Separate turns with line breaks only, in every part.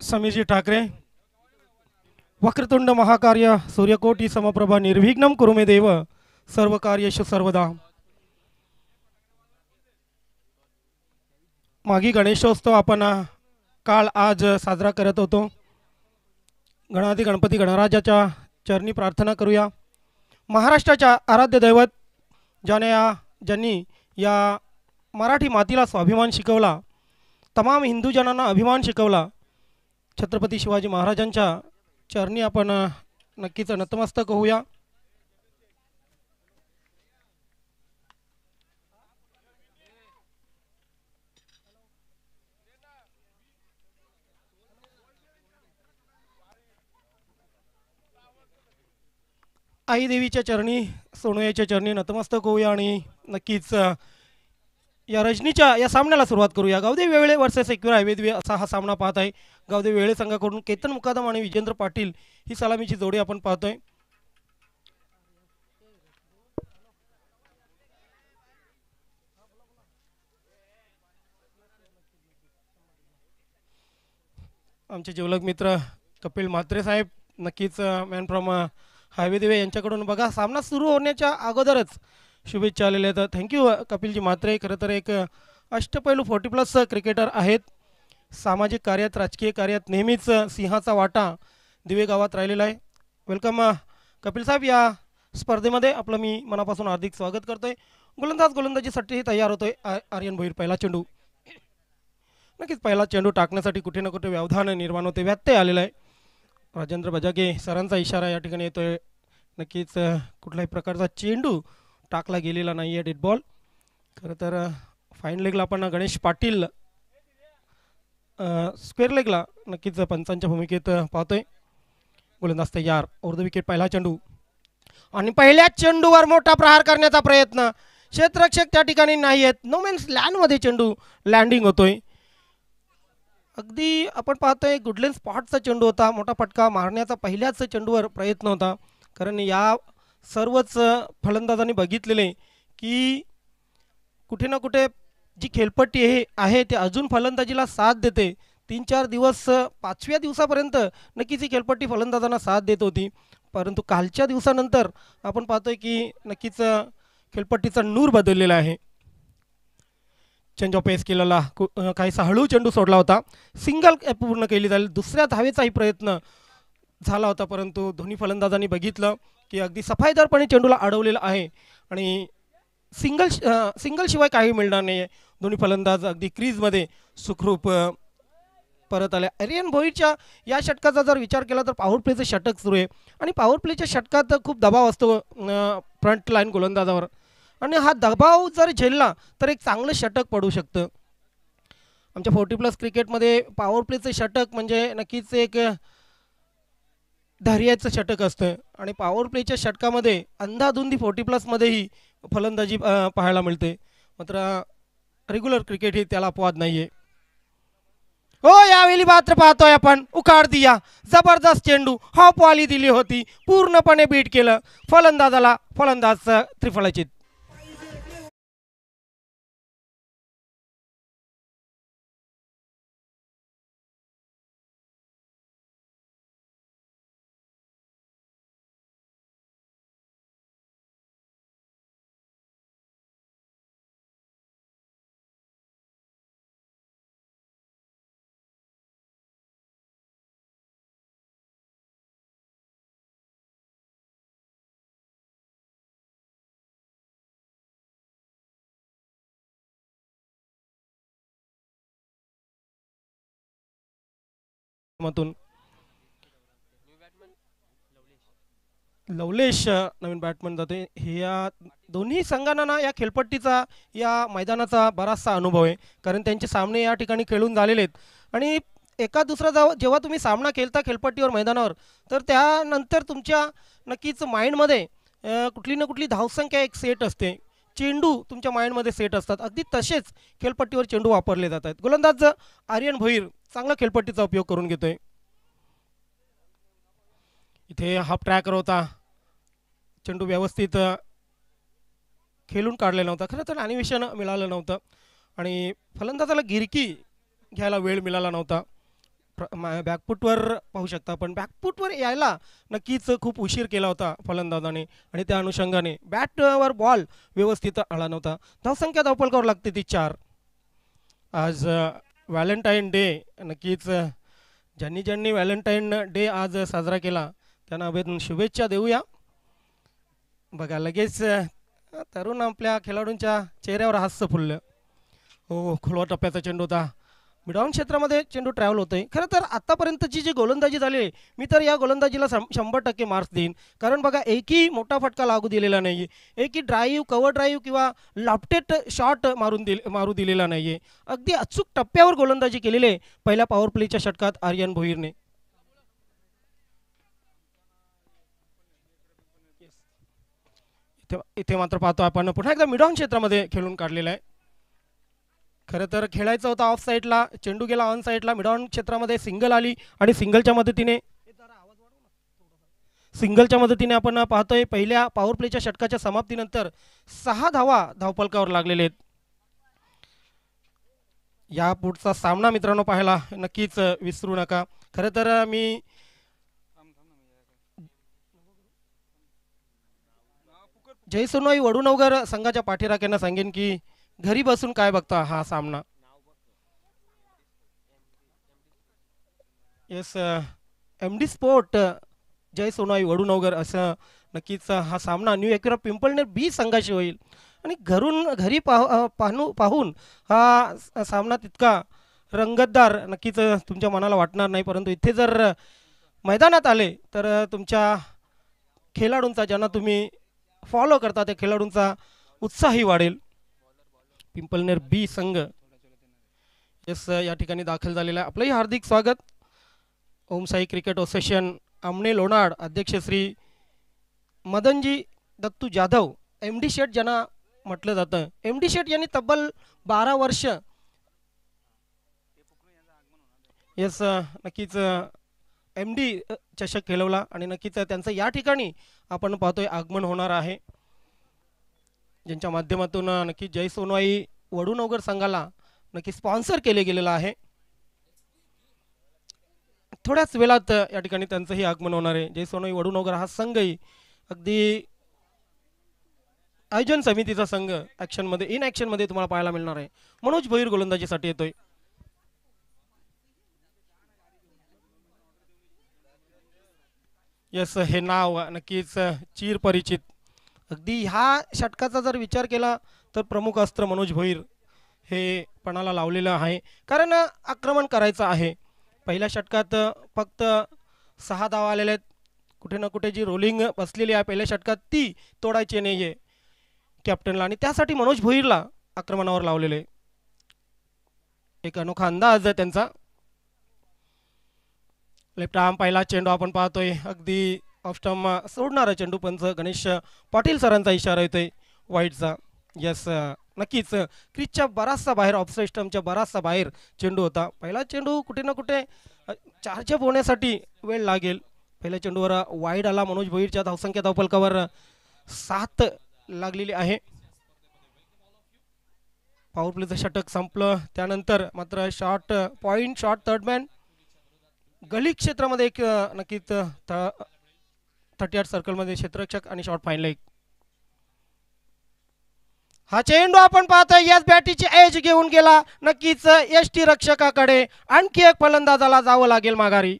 समीरजी ठाकरे. वक्रतुंड महाकार्य सूर्यकोटी समप्रभा निर्विघ्नं कुरु मे देव सर्व कार्येषु सर्वदा. मागी गणेशोत्सव आपण काल आज साजरा करत होतो. गणाधी गणपती गणराजाच्या चरणी प्रार्थना करूया. महाराष्ट्राच्या आराध्य दैवत ज्यांनी या मराठी मातीला स्वाभिमान शिकवला, तमाम हिंदूजनांना अभिमान शिकवला, छत्रपती शिवाजी महाराजांच्या चरणी आपण नक्कीच नतमस्तक होऊया. आई देवीच्या चरणी, सोनयाच्या चरणी नतमस्तक होऊया आणि नक्कीच या रजनीच्या या सामन्याला सुरुवात करूया. गावदेवी वेळे वर्सेस एकवीर हायवेद्वे असा हा सामना पाहत आहे. गावदेवी वेळे संघाकडून केतन मुकादम आणि विजेंद्र पाटील ही सलामीची जोडी आपण पाहतोय. आमचे जिवलग मित्र कपिल म्हात्रे साहेब नक्कीच मॅन फ्रॉम हायवेदेवे यांच्याकडून बघा सामना सुरू होण्याच्या अगोदरच शुभेच्छा आलेल्या आहेत. थँक्यू कपिलजी म्हात्रे. खरं तर एक अष्टपैलू 40+ क्रिकेटर आहेत. सामाजिक कार्यात, राजकीय कार्यात नेहमीच सिंहाचा वाटा दिवे गावात राहिलेला आहे. वेलकम कपिल साहेब. या स्पर्धेमध्ये आपलं मी मनापासून हार्दिक स्वागत करतोय. गोलंदाजीसाठी तयार होतोय आर्यन भोईर. पहिला चेंडू, नक्कीच पहिला चेंडू टाकण्यासाठी कुठे ना कुठे व्यवधान निर्माण होते, व्यत्यय आलेला आहे. राजेंद्र बजागे सरांचा इशारा या ठिकाणी येतोय. नक्कीच कुठल्याही प्रकारचा चेंडू टाकला गेलेला नाही आहे. Dead ball. खरं तर फाईन लेगला आपण गणेश पाटील स्क्वेअर लेगला नक्कीच पंचांच्या भूमिकेत पाहतोय. गोलंदाज तयार. ओव्हर द विकेट पहिला चेंडू आणि पहिल्याच चेंडूवर मोठा प्रहार करण्याचा प्रयत्न. क्षेत्ररक्षक त्या ठिकाणी नाही आहेत. नो मीन्स लँडमध्ये चेंडू लँडिंग होतोय. अगदी आपण पाहतोय गुडलेन स्पॉटचा चेंडू होता. मोठा फटका मारण्याचा पहिल्याच चेंडूवर प्रयत्न होता. कारण या सर्वच फलंदाजांनी बघितलेले की कुठे ना कुठे जी खेळपट्टी आहे ते अजून फलंदाजीला साथ देते. 3-4 दिवस 5व्या दिवसापर्यंत नक्कीच ही खेळपट्टी फलंदाजांना साथ देत होती. परंतु कालच्या दिवसानंतर आपण पाहतोय की नक्कीच खेळपट्टीचा नूर बदललेला आहे. चेंज ऑफ पेस केलेला काहीसा हळू चेंडू सोडला होता. सिंगल पूर्ण केली जाईल. दुसऱ्या धावेचाही प्रयत्न झाला होता, परंतु दोन्ही फलंदाजांनी बघितलं की अगदी सफाईदारपणे चेंडूला अडवलेला आहे आणि सिंगल शिवाय काही मिळणार नाही आहे. दोन्ही फलंदाज अगदी क्रीजमध्ये सुखरूप परत आले. आर्यन भोईरच्या या षटकाचा जर विचार केला तर पॉवर प्लेचं षटक सुरू आहे आणि पॉवर प्लेच्या षटकात खूप दबाव असतो फ्रंट लाईन गोलंदाजावर आणि हा दबाव जर झेलला तर एक चांगलं षटक पडू शकतं. आमच्या 40+ क्रिकेटमध्ये पॉवर प्लेचं षटक म्हणजे नक्कीच एक धैर्याचं षटक असतं आणि पॉवर प्लेच्या षटकामध्ये अंधाधुंदी 40+मध्येही फलंदाजी पाहायला मिळते. मात्र रेग्युलर क्रिकेट ही त्याला अपवाद नाही आहे. हो, यावेळी मात्र पाहतोय आपण उखाड दिया. जबरदस्त चेंडू हॉपवाली दिली होती, पूर्णपणे बीट केलं फलंदाजाला. फलंदाज त्रिफळाचीत. मतून लवलेश नवीन बॅटमन जाते. हे या दोन्ही संघांना या खेळपट्टीचा, या मैदानाचा बराचसा अनुभव आहे, कारण त्यांचे सामने या ठिकाणी खेळून झालेले आहेत. आणि एका दुसरा जेव्हा तुम्ही सामना खेळता खेळपट्टीवर मैदानावर तर त्यानंतर तुमच्या नक्कीच माइंडमध्ये कुठली ना कुठली धावसंख्या एक सेट असते, चेंडू तुमच्या माइंडमध्ये सेट असतात. अगदी तसेच खेळपट्टीवर चेंडू वापरले जात आहेत. गोलंदाज आर्यन भोईर चांगला खेळपट्टीचा उपयोग करून घेतोय. इथे हाफ ट्रॅकर होता, चेंडू व्यवस्थित खेळून काढलेला नव्हता. खरं तर ॲनिमेशन मिळालं नव्हतं आणि फलंदाजाला गिरकी घ्यायला वेळ मिळाला नव्हता. बॅकफूटवर पाहू शकता, पण बॅकफूटवर यायला नक्कीच खूप उशीर केला होता फलंदाजाने आणि त्या अनुषंगाने बॅटवर बॉल व्यवस्थित आला नव्हता. धावसंख्या धावपलकावर लागते ती 4. आज व्हॅलेंटाईन डे. नक्कीच ज्यांनी ज्यांनी व्हॅलेंटाईन डे आज साजरा केला त्यांना आवर्जून शुभेच्छा देऊया. बघा लगेच तरुण आपल्या खेळाडूंच्या चेहऱ्यावर हास्य फुललं. हो, खोलवा टप्प्याचा चेंडू होता. मिडऑन क्षेत्रामध्ये चेंडू ट्रॅव्हल होतोय. खरं तर आतापर्यंतची जी गोलंदाजी झाली आहे, मी तर या गोलंदाजीला 100% मार्क्स देईन. कारण बघा एकही मोठा फटका लागू दिलेला नाही आहे, एकही ड्राईव्ह, कव्हर ड्राईव्ह किंवा लॉफ्टेड शॉट मारू दिलेला नाही आहे. अगदी अचूक टप्प्यावर गोलंदाजी केलेली आहे पहिल्या पॉवर प्लेच्या षटकात आर्यन भोईरने. इथे मात्र पाहतो आपण पुन्हा एकदा मिडऑन क्षेत्रामध्ये खेळून काढलेला आहे. खरं तर खेळायचं होतं ऑफ साईडला, चेंडू गेला ऑन साईडला. मिडऑन क्षेत्रामध्ये सिंगल आली आणि सिंगलच्या मदतीने आपण पाहतोय पहिल्या पॉवर प्लेच्या षटकाच्या समाप्तीनंतर 6 धावा धावपलकावर लागलेले आहेत. या पुढचा सामना मित्रांनो पाहायला नक्कीच विसरू नका. खरं तर मी जयसोनोई वडुनवगर संघाच्या पाठीराख्यांना सांगेन की घरी बसून काय बघता हा सामना. येस, MD स्पोर्ट जयसोनोई वडुनवगर असं नक्कीच हा सामना न्यू एकविरा पिंपळनेर बी संघाशी होईल. आणि घरी पाहून हा सामना तितका रंगतदार नक्कीच तुमच्या मनाला वाटणार नाही, परंतु इथे जर मैदानात आले तर तुमच्या खेळाडूंचा, ज्यांना तुम्ही फॉलो करता त्या खेळाडूंचा उत्साहही वाढेल. पिंपळनेर बी संघ येस या ठिकाणी दाखल झालेला आहे. आपलंही हार्दिक स्वागत. ओम साई क्रिकेट असोसिएशन आमने लोणाड अध्यक्ष श्री मदनजी दत्तू जाधव, MD शेठ ज्यांना म्हटलं जातं. MD शेठ यांनी तब्बल 12 वर्ष येस नक्कीच MD चषक खेळवला आणि नक्कीच त्यांचं या ठिकाणी आपण पाहतोय आगमन होणार आहे, ज्यांच्या माध्यमातून नक्की जयसोनोई वडुनवगर संघाला नक्की स्पॉन्सर केले गेलेलं आहे. थोड्याच वेळात या ठिकाणी त्यांचंही आगमन होणार आहे. जयसोनोई वडुनवगर हा संघही अगदी आयोजन समितीचा संघ इन ॲक्शनमध्ये तुम्हाला पाहायला मिळणार आहे. मनोज भोईर गोलंदाजीसाठी येतोय. यस, हे नाव नक्कीच चिरपरिचित. अगदी ह्या षटकाचा जर विचार केला तर प्रमुख अस्त्र मनोज भोईर हे पणाला लावलेलं आहे. कारण आक्रमण करायचं आहे. पहिल्या षटकात फक्त 6 धावा आलेल्या आहेत. कुठे ना कुठे जी रोलिंग बसलेली आहे पहिल्या षटकात ती तोडायची नाही आहे कॅप्टनला, आणि त्यासाठी मनोज भोईरला आक्रमणावर लावलेले. एक अनोखा अंदाज त्यांचा. लेफ्ट आर्म पहिला चेंडू आपण पाहतोय. अगदी ऑफ स्टंप सोडणारा चेंडू पंच गणेश पाटील सरांचा इशारा येतोय वाईटचा. यस, नक्कीच क्रीजच्या बराचसा बाहेर, ऑफ स्टंपच्या बराचसा बाहेर चेंडू होता. पहिला चेंडू कुठे ना कुठे चार्जअप होण्यासाठी वेळ लागेल. पहिल्या चेंडूवर वाईड आला. मनोज भोईरच्या धावसंख्या धावपलकावर 7 लागलेली आहे. पॉवर प्लेचं षटक संपलं त्यानंतर मात्र शॉर्ट पॉइंट, शॉर्ट थर्डमॅन गली क्षेत्रामध्ये एक नक्कीच 38 सर्कलमध्ये क्षेत्ररक्षक आणि शॉर्ट फाईन लेग. हा चेंडू आपण पाहतोय याच बॅटीची एज घेऊन गेला. नक्कीच यष्टी रक्षकाकडे आणखी एक फलंदाजाला जावं लागेल माघारी.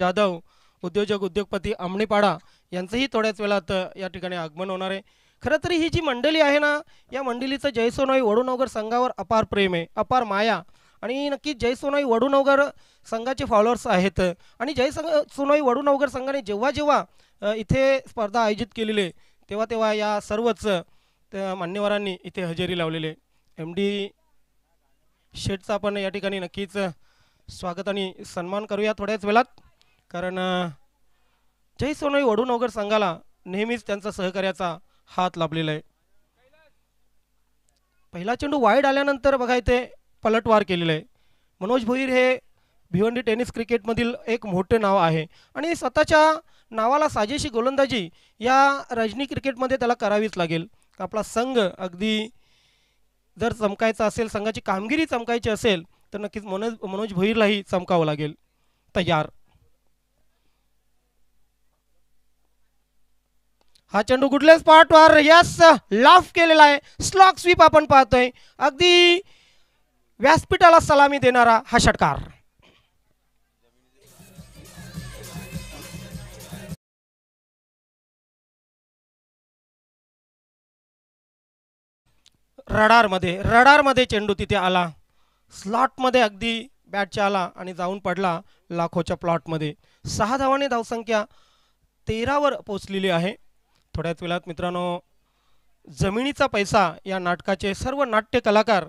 जाधव उद्योजक, उद्योगपती अमणीपाडा यांचंही थोड्याच वेळात या ठिकाणी आगमन होणार आहे. खरं तरी ही जी मंडळी आहे ना, या मंडळीचं जयसोनोई वडुनवगर संघावर अपार प्रेम आहे, अपार माया. आणि नक्कीच जयसोनोई वडुनवगर संघाचे फॉलोअर्स आहेत. आणि जयसोनोई वडुनवगर संघाने जेव्हा जेव्हा इथे स्पर्धा आयोजित केलेली आहे तेव्हा तेव्हा या सर्वच मान्यवरांनी इथे हजेरी लावलेली आहे. MD शेठचा आपण या ठिकाणी नक्कीच स्वागत आणि सन्मान करूया थोड्याच वेळात. कारण जयसोनोई वडुनवगर संघाला नेहमीच त्यांचा सहकार्याचा हात लाभलेला आहे. पहिला चेंडू वाईड आल्यानंतर बघा इथे पलटवार केलेलं आहे. मनोज भोईर हे भिवंडी टेनिस क्रिकेटमधील एक मोठे नाव आहे आणि स्वतःच्या नावाला साजेशी गोलंदाजी या रजनी क्रिकेटमध्ये त्याला करावीच लागेल. आपला संघ अगदी जर चमकायचा असेल, संघाची कामगिरी चमकायची असेल तर नक्कीच मनोज भोईरलाही चमकावं लागेल. तयार. हा चेंडू कुठल्या स्पॉटवर यस लाफ केलेला आहे. स्लॉक स्वीप आपण पाहतोय. अगदी व्यासपीठाला सलामी देणारा हा षटकार. रडारमध्ये चेंडू तिथे आला. स्लॉटमध्ये अगदी बॅटच्या आला आणि जाऊन पडला लाखोच्या प्लॉटमध्ये. 6 धावांनी धावसंख्या 13वर पोहोचलेली आहे. थोड्याच वेळात मित्रांनो जमिनीचा पैसा या नाटकाचे सर्व नाट्य कलाकार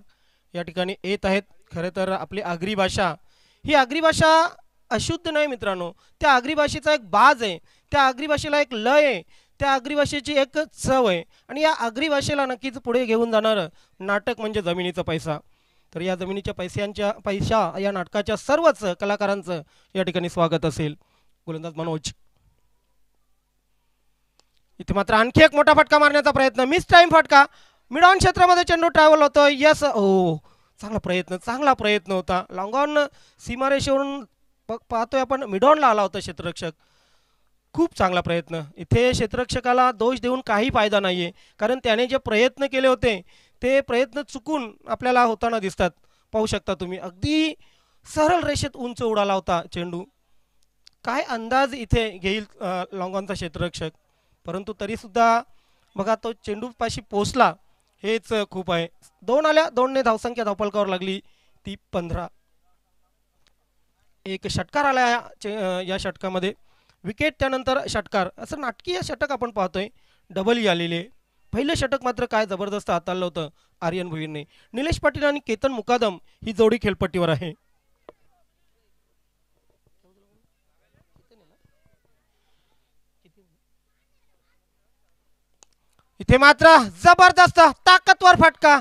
या ठिकाणी येत आहेत. खरं तर आपली आगरी भाषा ही आगरी भाषा अशुद्ध नाही मित्रांनो. त्या आगरी भाषेचा एक बाज आहे, त्या आगरी भाषेला एक लय आहे, त्या आगरी भाषेची एक चव आहे आणि या आगरी भाषेला नक्कीच पुढे घेऊन जाणारं नाटक म्हणजे जमिनीचा पैसा. तर या जमिनीच्या पैसा या नाटकाच्या सर्वच कलाकारांचं या ठिकाणी स्वागत असेल. गोलंदाज मनोज. इथे मात्र आणखी एक मोठा फटका मारण्याचा प्रयत्न. मिस टाइम फटका. मिड ऑन क्षेत्रामध्ये चेंडू ट्रॅव्हल होतो. यस ओ चांगला प्रयत्न होता. लॉंग ऑन सीमारेषेवरून पाहतोय आपण मिड ऑनला आला होता क्षेत्ररक्षक. खूप चांगला प्रयत्न. इथे क्षेत्ररक्षकाला दोष देऊन काही फायदा नाही आहे, कारण त्याने जे प्रयत्न केले होते ते प्रयत्न चुकून आपल्याला होताना दिसतात. पाहू शकता तुम्ही अगदी सरळ रेषेत उंच उडाला होता चेंडू. काय अंदाज इथे घेईल लॉंग ऑनचा क्षेत्ररक्षक, परंतु तरीसुद्धा बघा तो चेंडूपाशी पोचला हेच खूप आहे. 2 आल्या, 2ने धावसंख्या धावफलकावर लागली ती 15. एक षटकार आला या षटकामध्ये. विकेट त्यानंतर षटकार असं नाटकीय षटक आपण पाहतोय. डबल आलेले. पहिलं षटक मात्र काय जबरदस्त हाताळलं होतं आर्यन भोईरने. निलेश पाटील आणि केतन मुकादम ही जोडी खेळपट्टीवर आहे. इथे मात्र जबरदस्त ताकदवर फटका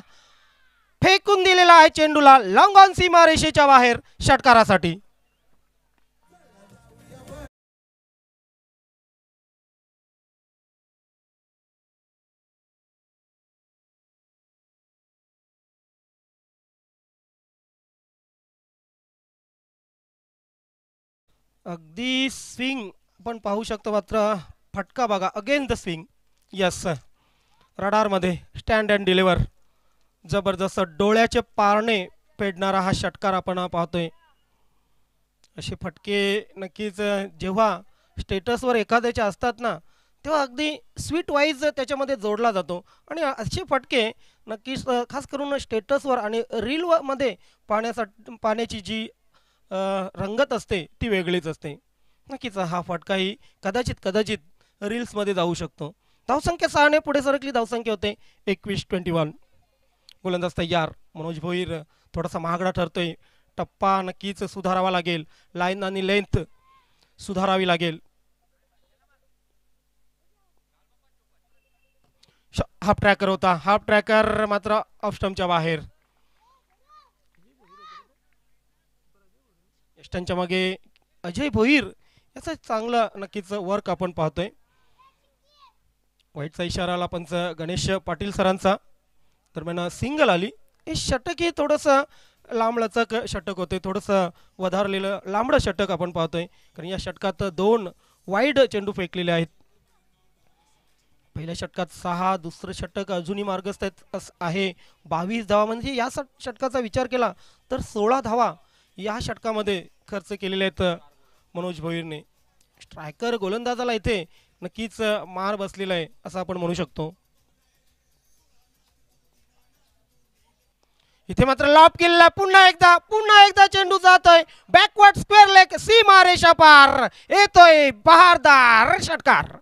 फेकून दिलेला आहे चेंडूला लॉंग ऑन सीमारेषेच्या बाहेर षटकारासाठी. अगदी स्विंग आपण पाहू शकतो. मात्र फटका बघा अगेन द स्विंग. यस रडारमध्ये स्टँड अँड डिलिव्हर. जबरदस्त डोळ्याचे पारणे पेडणारा हा षटकार आपण पाहतोय. असे फटके नक्कीच जेव्हा स्टेटसवर एखाद्याचे असतात ना तेव्हा अगदी स्वीट वाईज त्याच्यामध्ये जोडला जातो आणि असे फटके नक्कीच खास करून स्टेटसवर आणि रीलमध्ये पाण्याची जी रंगत असते ती वेगळीच असते. नक्कीच हा फटकाही कदाचित रील्समध्ये जाऊ शकतो. धावसंख्या 6ने पुढे सरकली. धावसंख्या होते 21-21. गोलंदाज तयार. मनोज भोईर थोडासा महागडा ठरतोय. टप्पा नक्कीच सुधारावा लागेल. लाईन आणि लेंथ सुधारावी लागेल. हाफ ट्रॅकर होता. हाफ ट्रॅकर मात्र ऑफ स्टंपच्या बाहेर. यष्टांच्या मागे अजय भोईर याचं चांगलं नक्कीच वर्क आपण पाहतोय. वाईटचा इशाराला पंच गणेश पाटील सरांचा. दरम्यान सिंगल आली. हे षटक हे थोडंसं लांबलचक षटक होते, थोडंसं वधारलेलं लांबडं षटक आपण पाहतोय, कारण या षटकात 2 वाईड चेंडू फेकलेले आहेत. पहिल्या षटकात 6, दुसरं षटक अजूनही मार्गस्थ आहे 22 धावा. म्हणजे या षटकाचा विचार केला तर 16 धावा या षटकामध्ये खर्च केलेले आहेत मनोज भोईरने. स्ट्रायकर गोलंदाजाला इथे नक्कीच मार बसलेला आहे असं आपण म्हणू शकतो. इथे मात्र लॉप केलेला. पुन्हा एकदा चेंडू जातोय बॅकवर्ड स्क्वेअर लेग सीमा रेषा पार. येतोय बहारदार षटकार.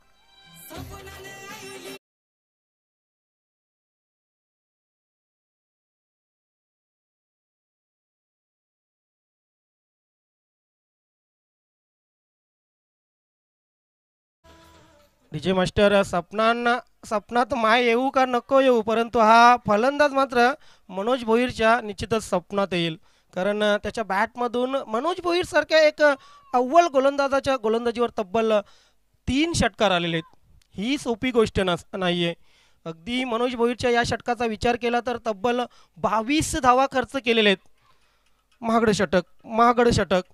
डीजे मास्टर सपनान स्वप्नात माय येऊ का नको येऊ, परंतु हा फलंदाज मात्र मनोज भोईरच्या निश्चितच स्वप्नात येईल. कारण त्याच्या बॅटमधून मनोज भोईर सारख्या एक अव्वल गोलंदाजाच्या गोलंदाजीवर तब्बल 3 षटकार आलेले आहेत. ही सोपी गोष्ट नाही आहे. अगदी मनोज भोईरच्या या षटकाचा विचार केला तर तब्बल 22 धावा खर्च केलेले आहेत. महागड षटक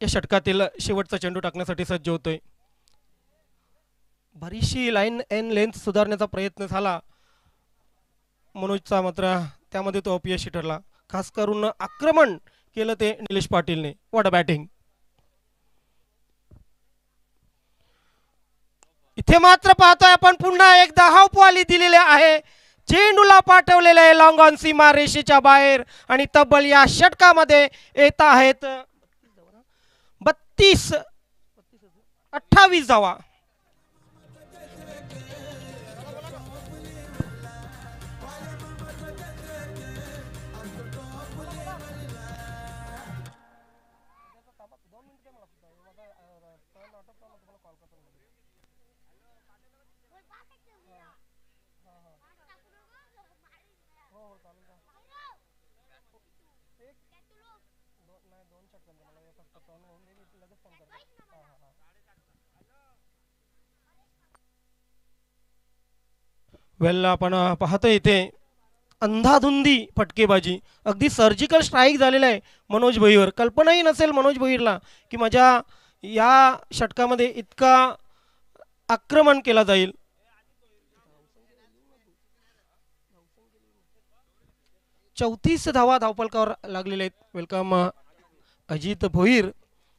या षटकातील शेवटचा चेंडू टाकण्यासाठी सज्ज होतोय. बरीचशी लाईन एन लेंथ सुधारण्याचा प्रयत्न झाला मनोजचा, मात्र त्यामध्ये तो अपयशी ठरला. खास करून आक्रमण केलं ते निलेश पाटीलने. What a batting. इथे मात्र पाहतोय आपण पुन्हा एकदा हावपाली दिलेले आहे. चेंडूला पाठवलेले आहे लॉंग ऑन सीमा रेषेच्या बाहेर आणि तब्बल या षटकामध्ये येत आहेत 28 धावा. वेल आपण पाहतोय इथे अंधाधुंदी फटकेबाजी, अगदी सर्जिकल स्ट्राईक झालेला आहे मनोज भोईर. कल्पनाही नसेल मनोज भोईरला की माझ्या या षटकामध्ये इतका आक्रमण केला जाईल. चौतीस धावा धावफलकावर लागलेले आहेत. वेलकम अजित भोईर.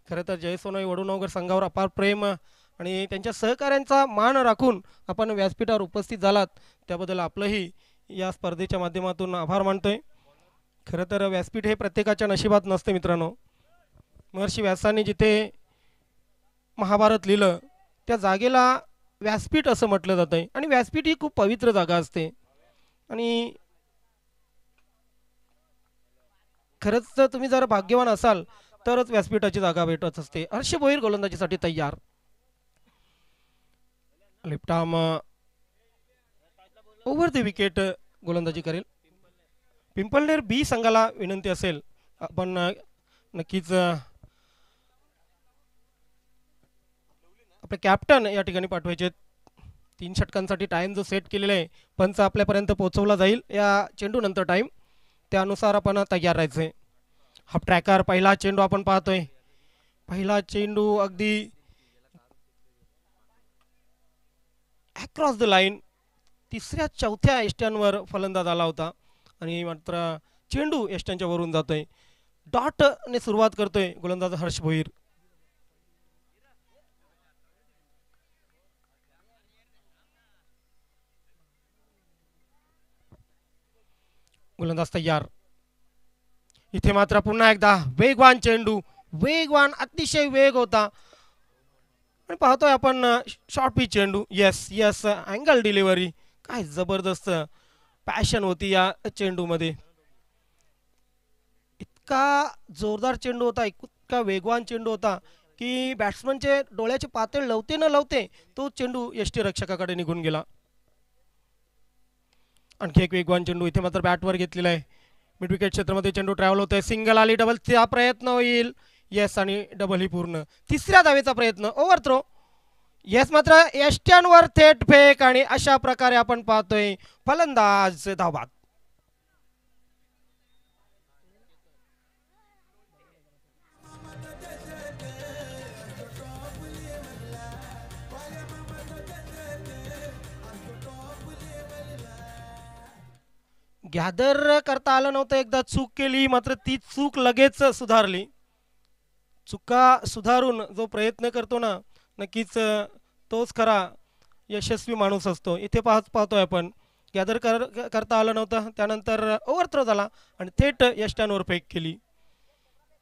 खरं तर जयसोनाई वडूनगर संघावर अपार प्रेम आणि त्यांच्या सहकाऱ्यांचा मान राखून आपण व्यासपीठावर उपस्थित झालात त्याबद्दल आपलंही या स्पर्धेच्या माध्यमातून आभार मानतोय. खरं तर व्यासपीठ हे प्रत्येकाच्या नशिबात नसते मित्रांनो. महर्षी व्यासांनी जिथे महाभारत लिहिलं त्या जागेला व्यासपीठ असं म्हटलं जातं आहे आणि व्यासपीठ ही खूप पवित्र जागा असते. आणि खरंच जर तुम्ही जर भाग्यवान असाल तरच व्यासपीठाची जागा भेटत असते. हर्ष भोईर गोलंदाजीसाठी तयार. Left arm over the wicket गोलंदाजी करेल. पिंपळनेर बी संघाला विनंती असेल आपण नक्कीच आपले कॅप्टन या ठिकाणी पाठवायचे. 3 षटकांसाठी टाइम जो सेट केलेला आहे पंच आपल्यापर्यंत पोहोचवला जाईल या चेंडू नंतर टाइम, त्यानुसार आपण तयार राहायचे. हाफ ट्रॅकर पहिला चेंडू आपण पाहतोय. पहिला चेंडू अगदी अक्रॉस द लाईन 3-4 यष्ट्यांवर फलंदाज आला होता आणि मात्र चेंडू यष्ट्यांच्या वरून जातोय. डॉटने सुरुवात करतोय गोलंदाज हर्ष भोईर. गोलंदाज तयार. इथे मात्र पुन्हा एकदा वेगवान चेंडू, वेगवान अतिशय वेग होता आणि पाहतोय आपण शॉर्ट पिच चेंडू. यस अँगल डिलिव्हरी, काय जबरदस्त पॅशन होती या चेंडूमध्ये. इतका जोरदार चेंडू होता, इतका वेगवान चेंडू होता की बॅट्समनचे डोळ्याचे पातळ लवते न लवते तो चेंडू यष्टी रक्षकाकडे निघून गेला. आणखी एक वेगवान चेंडू इथे मात्र बॅटवर घेतलेला आहे. मिड विकेट क्षेत्रामध्ये चेंडू ट्रॅव्हल होतोय. सिंगल आली, डबलचा प्रयत्न होईल. येस आणि डबल ही पूर्ण. 3ऱ्या धावेचा प्रयत्न, ओव्हर थ्रो. येस मात्र यष्ट्यांवर थेट फेक आणि अशा प्रकारे आपण पाहतोय फलंदाज धावबाद. गॅदर करता आलं नव्हतं, एकदा चूक केली मात्र ती चूक लगेच सुधारली. चुका सुधारून जो प्रयत्न करतो ना नक्कीच तोच खरा यशस्वी माणूस असतो. इथे पाहतोय आपण गॅदर करता आलं नव्हतं, त्यानंतर ओव्हर थ्रो झाला आणि थेट यष्ट्यांवर फेक केली.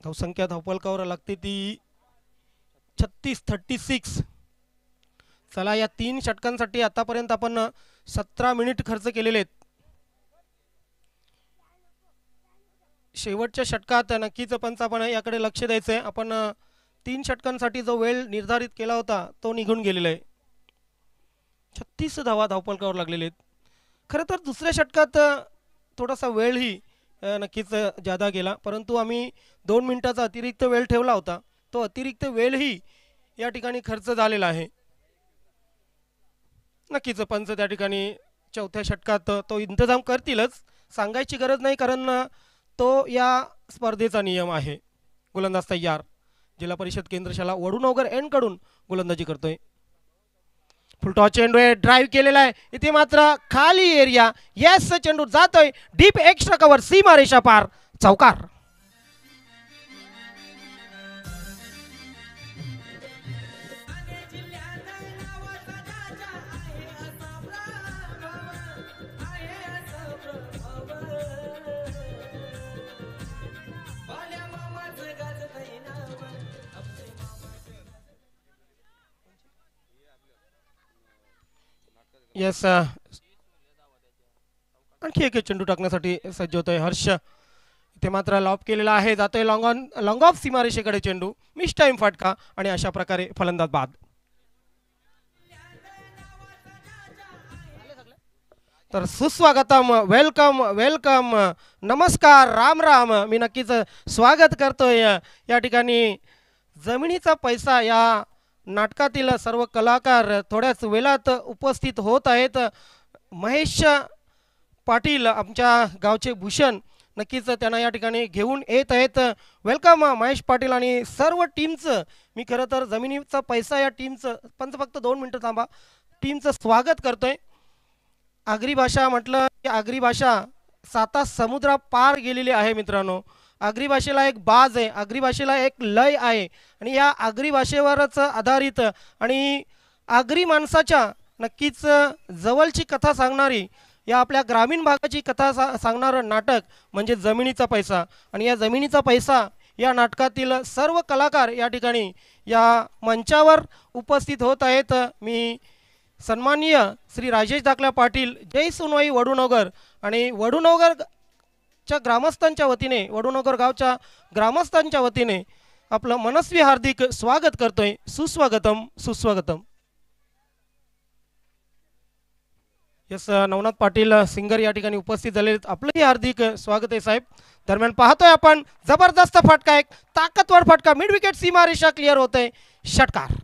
धावसंख्या धावफलकावर लागते ती 36. चला या 3 षटकांसाठी आतापर्यंत आपण 17 मिनिट खर्च केलेले आहेत. शेवटच्या षटकात नक्कीच पंच आपण याकडे लक्ष द्यायचंय. आपण 3 षटकांसाठी जो वेळ निर्धारित केला होता तो निघून गेलेला आहे. 36 धावा धावफलकावर लागलेले आहेत. खरं तर दुसऱ्या षटकात थोडासा वेळही नक्कीच जादा गेला, परंतु आम्ही 2 मिनिटाचा अतिरिक्त वेळ ठेवला होता. तो अतिरिक्त वेळही या ठिकाणी खर्च झालेला आहे. नक्कीच पंच त्या ठिकाणी चौथ्या षटकात तो इंतजाम करतीलच, सांगायची गरज नाही, कारण तो या स्पर्धेचा नियम आहे. गोलंदाज तयार. जिल्हा परिषद केंद्रशाला वडूनगर एंड कडून गोलंदाजी करतोय. फुलटॉस चेंडू ड्राईव्ह केलेला आहे. इथे मात्र खाली एरिया. यस, चेंडू जातोय डीप एक्स्ट्रा कव्हर, सीमारेषा पार, चौकार. यस, आणखी एक चेंडू टाकण्यासाठी सज्ज होतोय हर्ष. इथे मात्र लॉप केलेला आहे, जातोय लॉंग ऑफ सीमारेषेकडे चेंडू, मिस टाइम फटका आणि अशा प्रकारे फलंदाज बाद. तर सुस्वागतम, वेलकम वेलकम, नमस्कार, राम राम. मी नक्कीच स्वागत करतोय या ठिकाणी. जमिनीचा पैसा या नाटकातील सर्व कलाकार थोड्याच वेळात उपस्थित होत आहेत. महेश पाटील आमच्या गावचे भूषण नक्कीच त्यांना या ठिकाणी घेऊन येत आहेत. वेलकम महेश पाटील आणि सर्व टीमचं. मी खरं तर जमिनीचा पैसा या टीमचं फक्त 2 मिनिटं थांबा, टीमचं स्वागत करतोय. आगरी भाषा म्हटलं की आगरी भाषा 7 समुद्रा पार गेलेली आहे मित्रांनो. आगरी भाषेला एक बाज आहे, आगरी भाषेला एक लय आहे आणि या आगरी भाषेवरच आधारित आणि आगरी माणसाच्या नक्कीच जवळची कथा सांगणारी, या आपल्या ग्रामीण भागाची कथा सांगणारं नाटक म्हणजे जमिनीचा पैसा. आणि या जमिनीचा पैसा या नाटकातील सर्व कलाकार या ठिकाणी या मंचावर उपस्थित होत आहेत. मी सन्माननीय श्री राजेश दाखला पाटील, जय सोनवाई वडूनगर आणि वडूनगरच्या ग्रामस्थांच्या वतीने, वडूनगर गावच्या ग्रामस्थांच्या वतीने आपलं मनस्वी हार्दिक स्वागत करतोय. सुस्वागतम सुस्वागतम. यस, नवनाथ पाटील सिंगर या ठिकाणी उपस्थित झाले, आपलंही हार्दिक स्वागत आहे साहेब. दरम्यान पाहतोय आपण जबरदस्त फटका, एक ताकदवर फटका, मिड विकेट सीमारेषा क्लिअर होतोय, षटकार.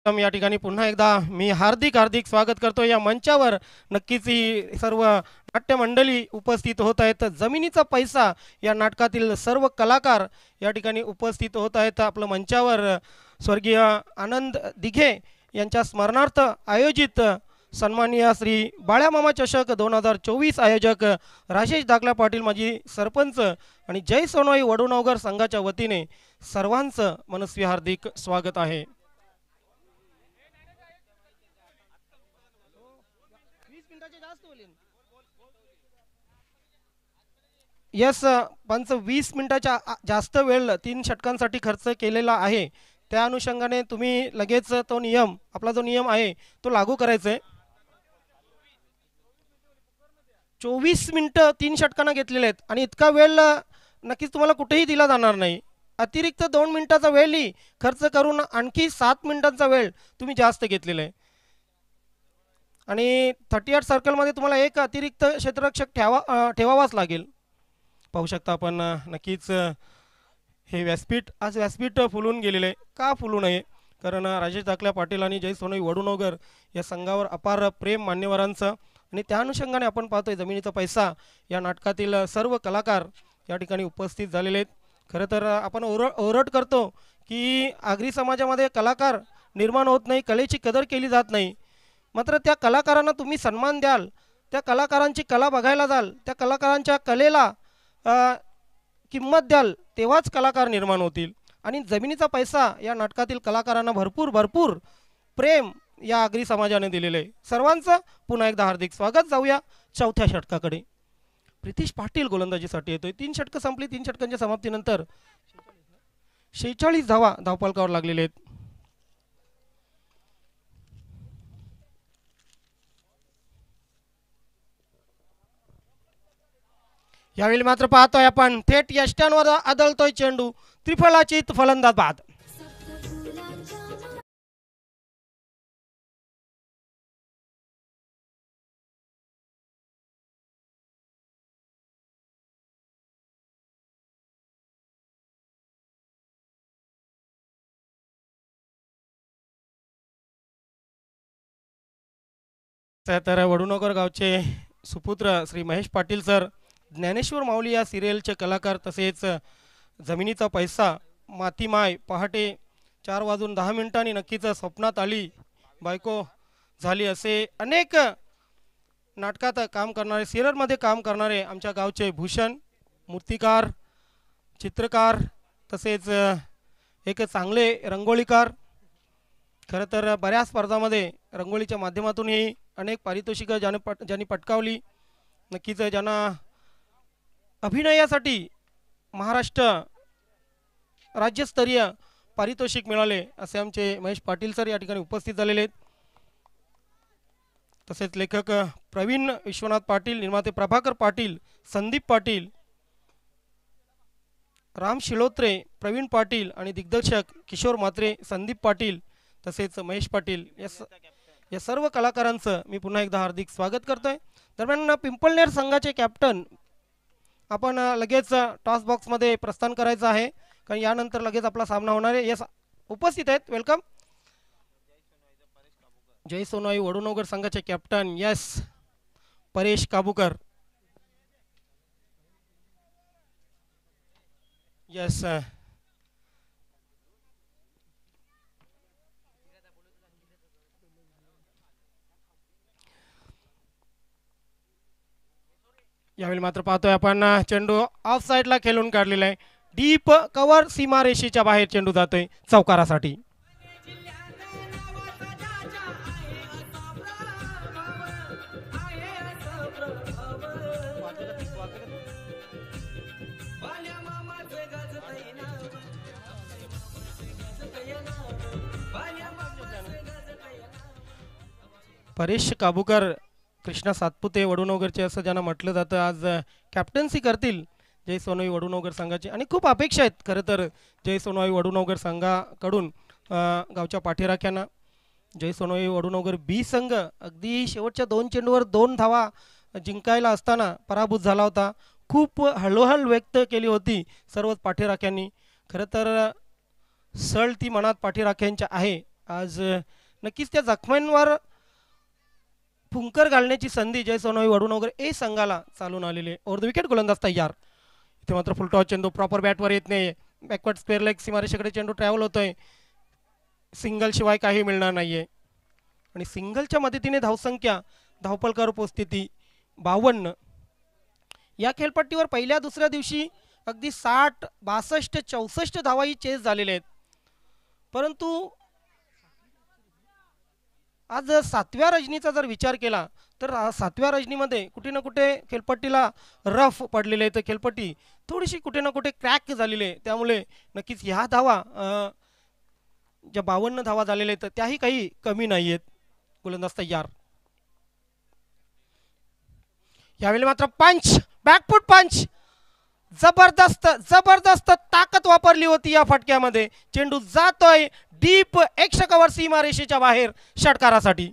या ठिकाणी पुन्हा एकदा मी हार्दिक स्वागत करतो या मंचावर. नक्कीच ही सर्व नाट्य मंडळी उपस्थित होत आहेत. जमिनीचा पैसा या नाटकातील सर्व कलाकार या ठिकाणी उपस्थित होत आहेत. आपलं मंचावर स्वर्गीय आनंद दिघे यांच्या स्मरणार्थ आयोजित सन्माननीय श्री बाळ्यामामा चषक 2024 आयोजक राजेश दाखला पाटील माजी सरपंच आणि जय सोनवाई वडूनगर संघाच्या वतीने सर्वांचं मनस्वी हार्दिक स्वागत आहे. यस, पंच 20 मिनिटाच्या जास्त वेळ 3 षटकांसाठी खर्च केलेला आहे. त्या अनुषंगाने तुम्ही लगेच तो नियम, आपला जो नियम आहे तो लागू करायचा आहे. 24 मिनिटं 3 षटकांना घेतलेले आहेत आणि इतका वेळ नक्कीच तुम्हाला कुठेही दिला जाणार नाही. अतिरिक्त 2 मिनिटाचा वेळही खर्च करून आणखी 7 मिनिटांचा वेळ तुम्ही जास्त घेतलेला आहे. आणि 38 सर्कलमध्ये तुम्हाला एक अतिरिक्त क्षेत्ररक्षक ठेवावाच लागेल. पाहू शकता आपण नक्कीच हे व्यासपीठ, आज व्यासपीठ फुलून गेलेलं आहे. का फुलू नये, कारण राजेश दाखला पाटील आणि जय सोनई वडूनगर या संघावर अपार प्रेम मान्यवरांचं. आणि त्या अनुषंगाने आपण पाहतोय जमिनीचा पैसा या नाटकातील सर्व कलाकार या ठिकाणी उपस्थित झालेले आहेत. खरं तर आपण ओरड करतो की आगरी समाजामध्ये कलाकार निर्माण होत नाही, कलेची कदर केली जात नाही. मात्र त्या कलाकारांना तुम्ही सन्मान द्याल, त्या कलाकारांची कला बघायला जाल, त्या कलाकारांच्या कलेला किंमत द्याल, तेव्हाच कलाकार निर्माण होतील. आणि जमिनीचा पैसा या नाटकातील कलाकारांना भरपूर प्रेम या आगरी समाजाने दिलेलं आहे. सर्वांचं पुन्हा एकदा हार्दिक स्वागत. जाऊया चौथ्या षटकाकडे. प्रितीश पाटील गोलंदाजीसाठी येतोय. 3 षटकं संपली. 3 षटकांच्या समाप्तीनंतर 46 धावा धावफलकावर लागलेले आहेत. यावेळी मात्र पाहतोय आपण थेट यष्ट्यांवर आदळतोय चेंडू, त्रिफलाचीत फलंदाज बाद. तर वडूनगर गावचे सुपुत्र श्री महेश पाटील सर, ज्ञानेश्वर माऊली या सिरियलचे कलाकार, तसेच जमिनीचा पैसा, मातीमाय, पहाटे 4:10 नक्कीच स्वप्नात आली बायको झाली, असे अनेक नाटकात काम करणारे, सिरियलमध्ये काम करणारे आमच्या गावचे भूषण, मूर्तिकार, चित्रकार, तसेच एक चांगले रंगोळीकार. खरं तर बऱ्याच स्पर्धामध्ये रंगोळीच्या माध्यमातूनही अनेक पारितोषिकं ज्यांनी पटकावली. नक्कीच ज्यांना अभिनयासाठी महाराष्ट्र राज्यस्तरीय पारितोषिक मिळाले असे आमचे महेश पाटील सर या ठिकाणी उपस्थित झालेले आहेत. तसेच लेखक प्रवीण विश्वनाथ पाटील, निर्माते प्रभाकर पाटील, संदीप पाटील, राम शिलोत्रे, प्रवीण पाटील आणि दिग्दर्शक किशोर म्हात्रे, संदीप पाटील, तसेच महेश पाटील या सर्व कलाकारांचं मी पुन्हा एकदा हार्दिक स्वागत करतोय. दरम्यान पिंपळनेर संघाचे कॅप्टन आपण लगेच टॉस बॉक्समध्ये प्रस्थान करायचं आहे, कारण यानंतर लगेच आपला सामना होणार आहे. यस, उपस्थित आहेत, वेलकम. जय सोनवाई वडूनगर संघाचे कॅप्टन यस परेश काबूकर. यस यावेळी मात्र पाहतोय आपण चेंडू ऑफ साइडला खेळून काढलेला आहे. डीप कव्हर, सीमारेषेच्या बाहेर चेंडू जातोय चौकारासाठी. परेश काबूकर, कृष्णा सातपुते वडूनगरचे असं ज्यांना म्हटलं जातं, आज कॅप्टन्सी करतील जय सोनवाई वडूनगर संघाचे. आणि खूप अपेक्षा आहेत खरं तर जय सोनवाई वडूनगर संघाकडून गावच्या पाठीराख्यांना. जय सोनवाई वडूनगर बी संघ अगदी शेवटच्या 2 चेंडूवर 2 धावा जिंकायला असताना पराभूत झाला होता. खूप हळूहळ व्यक्त केली होती सर्वच पाठीराख्यांनी. खरं तर सळ ती मनात पाठीराख्यांच्या आहे. आज नक्कीच त्या जखमांवर फुंकर घालण्याची संधी जय सोनवाई वडूनगर ए संघाला चालून आलेली आहे. ओव्हर द विकेट, गोलंदाज तयार. इथे मात्र फुलटॉस चेंडू प्रॉपर बॅटवर येत नाही. बॅकवर्ड स्क्वेअर लेग सीमारेषेकडे चेंडू ट्रॅव्हल होतोय. सिंगल शिवाय काही मिळणार नाहीये. आणि सिंगलच्या मदतीने धावसंख्या, धावपलकार उपस्थिती 52. या खेळपट्टीवर पहिल्या दुसऱ्या दिवशी अगदी 60, 62, 64 धावाही चेस झालेले आहेत. परंतु आज 7व्या रजनीचा जर विचार केला तर 7व्या रजनीमध्ये कुठे ना कुठे खेळपट्टीला रफ पडलेले आहे. तर खेळपट्टी थोडीशी कुठे ना कुठे क्रॅक झालेली आहे. त्यामुळे नक्कीच ह्या धावा ज्या 52 धावा झालेल्या आहेत त्याही काही कमी नाही आहेत. गोलंदाज तयार. यावेळी मात्र पंच, बॅकफूट पंच, जबरदस्त जबरदस्त ताकद वापरली होती या फटक्यामध्ये. चेंडू जातोय डीप एक्स कव्हर सीमारेषेच्या बाहेर षटकारासाठी.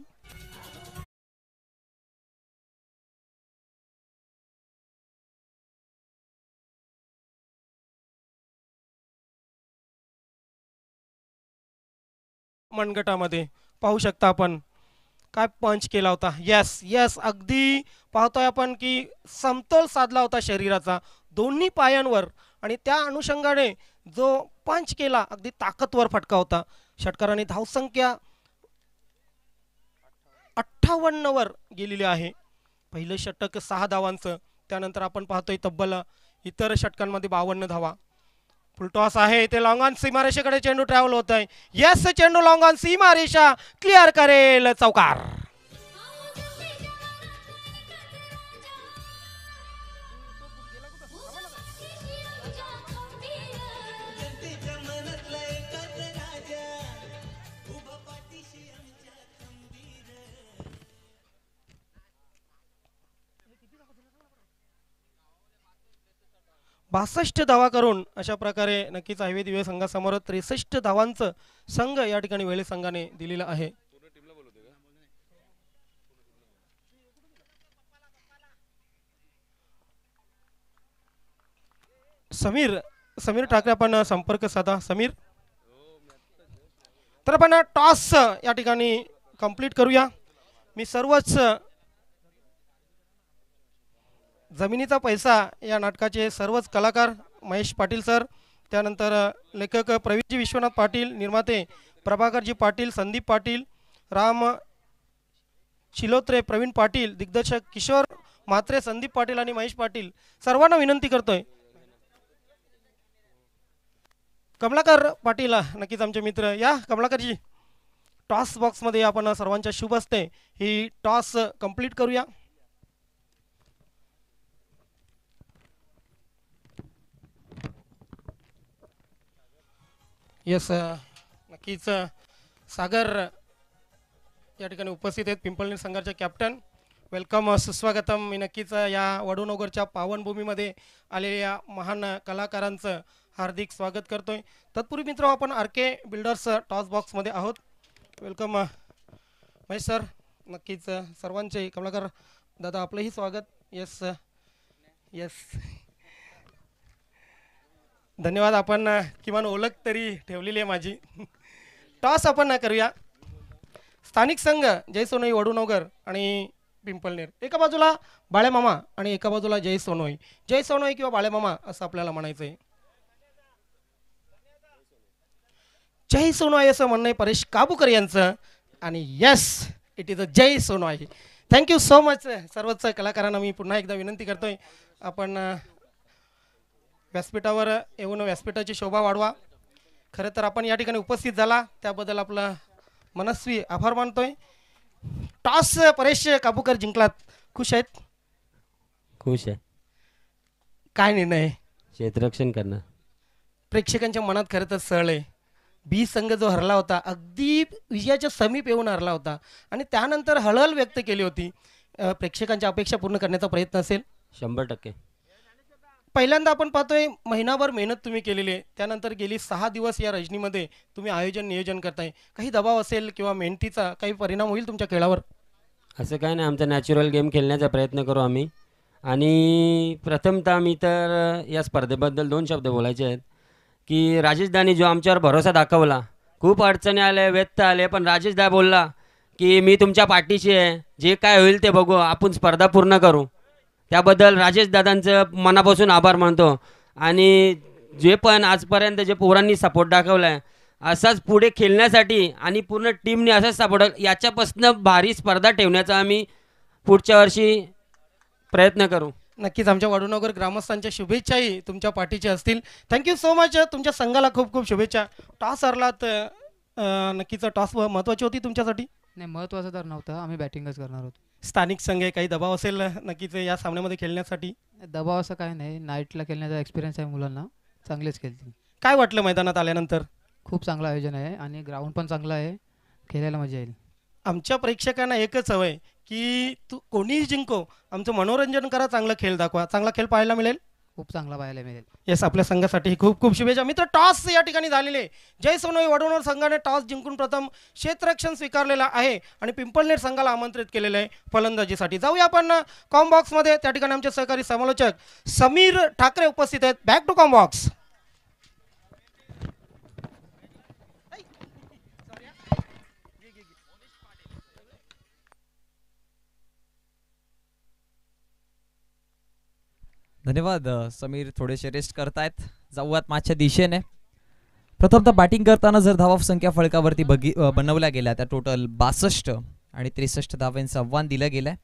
मनगटामध्ये पाहू शकता आपण काय पंच केला होता. यस यस, अगदी पाहतोय आपण की समतोल साधला होता शरीराचा दोन्ही पायांवर, आणि त्या अनुषंगाने जो पंच केला अगदी ताकदवर फटका होता. षटकाराने धावसंख्या 58 वर गेलेली आहे. पहिलं षटक 6 धावांचं, त्यानंतर आपण पाहतोय तब्बल इतर षटकांमध्ये 52 धावा. फुलटॉस आहे, ते लॉंग ऑन सीमारेषेकडे चेंडू ट्रॅव्हल होत आहे. यस, चेंडू लॉंग ऑन सीमारेषा क्लिअर करेल चौकार. 62 धावा करून अशा प्रकारे नक्कीच हायवे दिवे संघासमोर 63 धावांचं संघ या ठिकाणी वेळे संघाने दिलेला आहे. समीर समीर ठाकरे आपण संपर्क साधा. समीर, तर आपण टॉस या ठिकाणी कंप्लीट करूया. मी सर्वच जमिनीचा पैसा या नाटकाचे सर्वच कलाकार महेश पाटील सर, त्यानंतर लेखक प्रवीणजी विश्वनाथ पाटील, निर्माते प्रभाकरजी पाटील, संदीप पाटील, राम शिलोत्रे, प्रवीण पाटील, दिग्दर्शक किशोर म्हात्रे, संदीप पाटील आणि महेश पाटील सर्वांना विनंती करतोय. कमलाकर पाटील नक्कीच आमचे मित्र, या कमलाकरजी टॉस बॉक्समध्ये आपण सर्वांच्या शुभ हस्ते ही टॉस कंप्लीट करूया. यस, नक्कीच सागर या ठिकाणी उपस्थित आहेत, पिंपळनेर संघाचे कॅप्टन. वेलकम, सुस्वागतम. मी नक्कीच या वडूनगरच्या पावनभूमीमध्ये आलेल्या महान कलाकारांचं हार्दिक स्वागत करतोय. तत्पूर्वी मित्र आपण आर के बिल्डर्स टॉस बॉक्समध्ये आहोत. Welcome Mahesh sir. नक्कीच सर्वांचे, कमलाकर दादा आपलंही स्वागत. यस यस, धन्यवाद. आपण किमान ओळख तरी ठेवलेली आहे माझी. टॉस आपण करूया. स्थानिक संघ जय सोनोई वडूनगर आणि पिंपळनेर, एका बाजूला बाळेमामा आणि एका बाजूला जय सोनोई. जय सोनोई किंवा बाळेमामा असं आपल्याला म्हणायचं आहे. जय सोनोई असं म्हणणं आहे परेश काबूकर यांचं, आणि यस, इट इज अ जय सोनोई. Thank you so much. सर्वच कलाकारांना मी पुन्हा एकदा विनंती करतोय, आपण व्यासपीठावर येऊन व्यासपीठाची शोभा वाढवा. खरं तर आपण या ठिकाणी उपस्थित झाला त्याबद्दल आपलं मनस्वी आभार मानतोय. टॉस परेश काबूकर जिंकलात, खुश आहेत?
खुश आहे.
काय निर्णय?
क्षेत्ररक्षण करणं.
प्रेक्षकांच्या मनात खरं तर सळ आहे. बी संघ जो हरला होता, अगदी विजयाच्या समीप येऊन हरला होता आणि त्यानंतर हळहळ व्यक्त केली होती. प्रेक्षकांच्या अपेक्षा पूर्ण करण्याचा प्रयत्न असेल
100%.
पहिल्यांदा आपण पाहतोय महिनाभर मेहनत तुम्ही केलेली आहे, त्यानंतर गेली 6 दिवस या रजनीमध्ये तुम्ही आयोजन नियोजन करताय. काही दबाव असेल किंवा मेहनतीचा काही परिणाम होईल तुमच्या खेळावर?
असं काय नाही, आमचा नॅचरल गेम खेळण्याचा प्रयत्न करू आम्ही. आणि प्रथमतः मी तर या स्पर्धेबद्दल 2 शब्द बोलायचे आहेत की राजेश दानी जो आमच्यावर भरोसा दाखवला, खूप अडचणी आल्या, व्यस्त आले, पण राजेश दा बोलला की मी तुमच्या पाठीशी आहे, जे काय होईल ते बघू, आपण स्पर्धा पूर्ण करू. त्याबद्दल राजेश दादांचं मनापासून आभार मानतो. आणि जे पण आजपर्यंत जे पोरांनी सपोर्ट दाखवला आहे, असाच पुढे खेळण्यासाठी आणि पूर्ण टीमने असाच सपोर्ट, याच्यापासून भारी स्पर्धा ठेवण्याचा आम्ही पुढच्या वर्षी प्रयत्न करू.
नक्कीच आमच्या वडूनगर ग्रामस्थांच्या शुभेच्छाही तुमच्या पाठीच्या असतील. Thank you so much. तुमच्या संघाला खूप खूप शुभेच्छा. टॉस हरलात, नक्कीच टॉस महत्त्वाची होती तुमच्यासाठी?
नाही, महत्त्वाचं तर नव्हतं, आम्ही बॅटिंगच करणार होतो.
स्थानिक संघ आहे, काही दबाव असेल नक्कीच या सामन्यामध्ये खेळण्यासाठी?
दबाव असं काही नाही, नाईटला खेळण्याचा एक्सपिरियन्स आहे मुलांना, चांगलेच खेळतील.
काय वाटलं मैदानात आल्यानंतर?
खूप चांगलं आयोजन आहे आणि ग्राउंड पण चांगलं आहे, खेळायला मजा येईल.
आमच्या प्रेक्षकांना एकच हवंय की तू कोणीही जिंको, आमचं मनोरंजन करा, चांगला खेळ दाखवा, चांगला खेळ पाहायला मिळेल.
खूप चांगला पाहायला मिळेल.
येस, आपल्या संघासाठी खूप खूप शुभेच्छा. मित्र, टॉस या ठिकाणी झालेले. जय सोनोई वडूनगर संघाने टॉस जिंकून प्रथम क्षेत्ररक्षण स्वीकारलेला आहे आणि पिंपळनेर संघाला आमंत्रित केलेलं आहे फलंदाजीसाठी. जाऊया आपण कॉम बॉक्समध्ये. त्या ठिकाणी आमचे सहकारी समालोचक समीर ठाकरे उपस्थित आहेत. Back to com box.
धन्यवाद समीर, थोडेसे रेस्ट करतायत. जाऊयात मागच्या दिशेने. प्रथमतः बॅटिंग करताना जर धावा संख्या फळकावरती बनवल्या गेल्या त्या टोटल 62 आणि 63 धावांचं आव्हान दिलं गेलं आहे.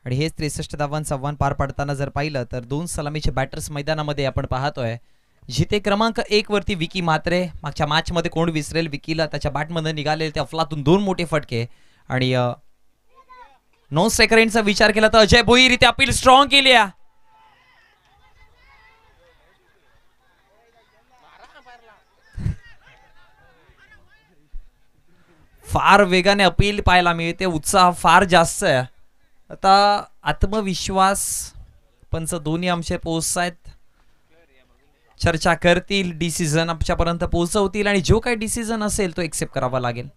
आणि हेच 63 धावांचं आव्हान पार पाडताना जर पाहिलं तर 2 सलामीचे बॅटर्स मैदानामध्ये आपण पाहतोय. जिथे क्रमांक 1 वरती विकी म्हात्रे. मागच्या मॅचमध्ये कोण विसरेल विकीला, त्याच्या बॅटमध्ये निघालेले त्या अफलातून 2 मोठे फटके. आणि नॉन स्ट्रायकरचा विचार केला तर अजय भोईर इथे अपील स्ट्रॉंग केली आहे. फार वेगाने अपील पाहायला मिळते, उत्साह फार जास्त आहे. आता आत्मविश्वास पंच दोन्ही आमचे पोहोचत आहेत. चर्चा करतील, डिसिजन आमच्यापर्यंत पोहोचवतील आणि जो काही डिसिजन असेल तो एक्सेप्ट करावा लागेल.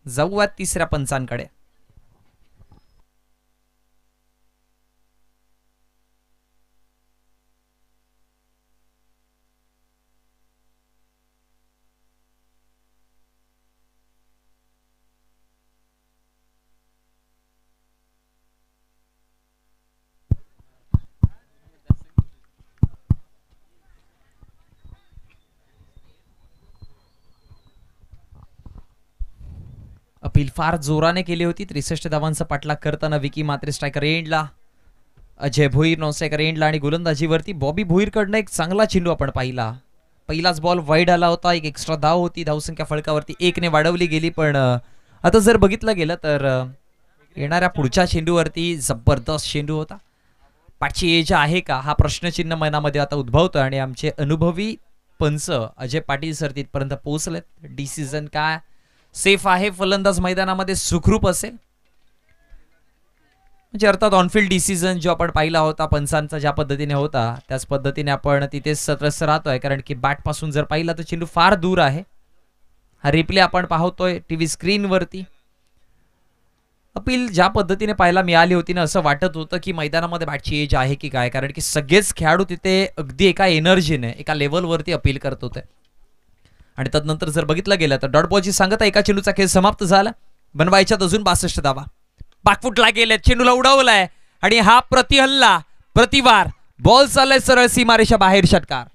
जाऊयात तिसऱ्या पंचांकडे. अपील फार जोराने केली होती. 63 धावांचा पाठलाग करताना विकी मात्रे स्ट्रायकर एंडला, अजय भोईर नॉन स्ट्रायकर एंडला आणि गोलंदाजीवरती बॉबी भोईरकडनं एक चांगला चेंडू आपण पाहिला. पहिलाच बॉल वाईड आला होता. एक एक्स्ट्रा धाव होती. धावसंख्या फळकावरती 1 ने वाढवली गेली. पण आता जर बघितलं गेलं तर येणाऱ्या पुढच्या चेंडूवरती जबरदस्त चेंडू होता. पाठची एज आहे का हा प्रश्नचिन्ह मनामध्ये आता उद्भवतो आणि आमचे अनुभवी पंच अजय पाटील सर तिथपर्यंत पोहोचलेत. डिसिजन काय सेफ आहे, फलंदाज मैदानामध्ये सुखरूप असेल, म्हणजे अर्थात ऑनफिल्ड डिसिजन जो आपण पाहिला होता पंचांचा ज्या पद्धतीने होता त्याच पद्धतीने आपण तिथे सतत राहतोय. कारण की बॅट पासून जर पाहिला तर चेंडू फार दूर आहे. हा रिप्ले आपण पाहतोय टीव्ही स्क्रीनवरती. अपील ज्या पद्धतीने पाहायला मिळाली होती ना, असं वाटत होतं की मैदानामध्ये बॅटची एज आहे की काय, कारण की सगळेच खेळाडू तिथे अगदी एका एनर्जीने एका लेवलवरती अपील करत होते. आणि तदनंतर जर बघितलं गेलं तर डॉट बॉलची सांगता एका चेंडूचा खेळ समाप्त झाला. बनवायच्यात अजून 62 धावा. पाकफुटला गेले, चेंडूला उडवलाय आणि हा प्रतिहल्ला प्रतिवार बॉल चाललाय सरळ सीमारेषा बाहेर. षटकार.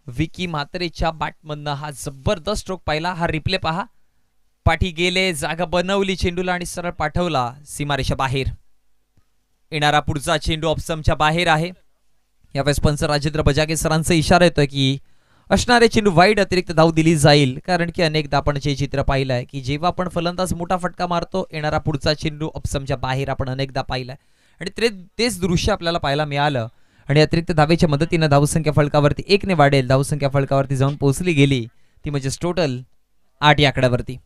विकी मात्रेच्या बॅटमधनं हा जबरदस्त स्ट्रोक पाहिला. हा रिप्ले पहा. पाठी गेले, जागा बनवली चेंडूला आणि सरळ पाठवला सीमारेषा बाहेर. येणारा पुढचा चेंडू ऑप्समच्या बाहेर आहे. यावेळेस पंच राजेंद्र बजागे सरांचा इशारा येतोय की असणारे चेंडू वाईड अतिरिक्त धाव दिली जाईल. कारण की अनेकदा आपण जे चित्र पाहिलं आहे की जेव्हा आपण फलंदाज मोठा फटका मारतो येणारा पुढचा चेंडू ऑप्समच्या बाहेर आपण अनेकदा पाहिलाय आणि तेच दृश्य आपल्याला पाहायला मिळालं. आणि अतिरिक्त धावेच्या मदतीने धावसंख्या फळकावरती 1 ने वाढेल. धावसंख्या फळकावरती जाऊन पोहोचली गेली ती म्हणजे टोटल 8 या आकड्यावरती.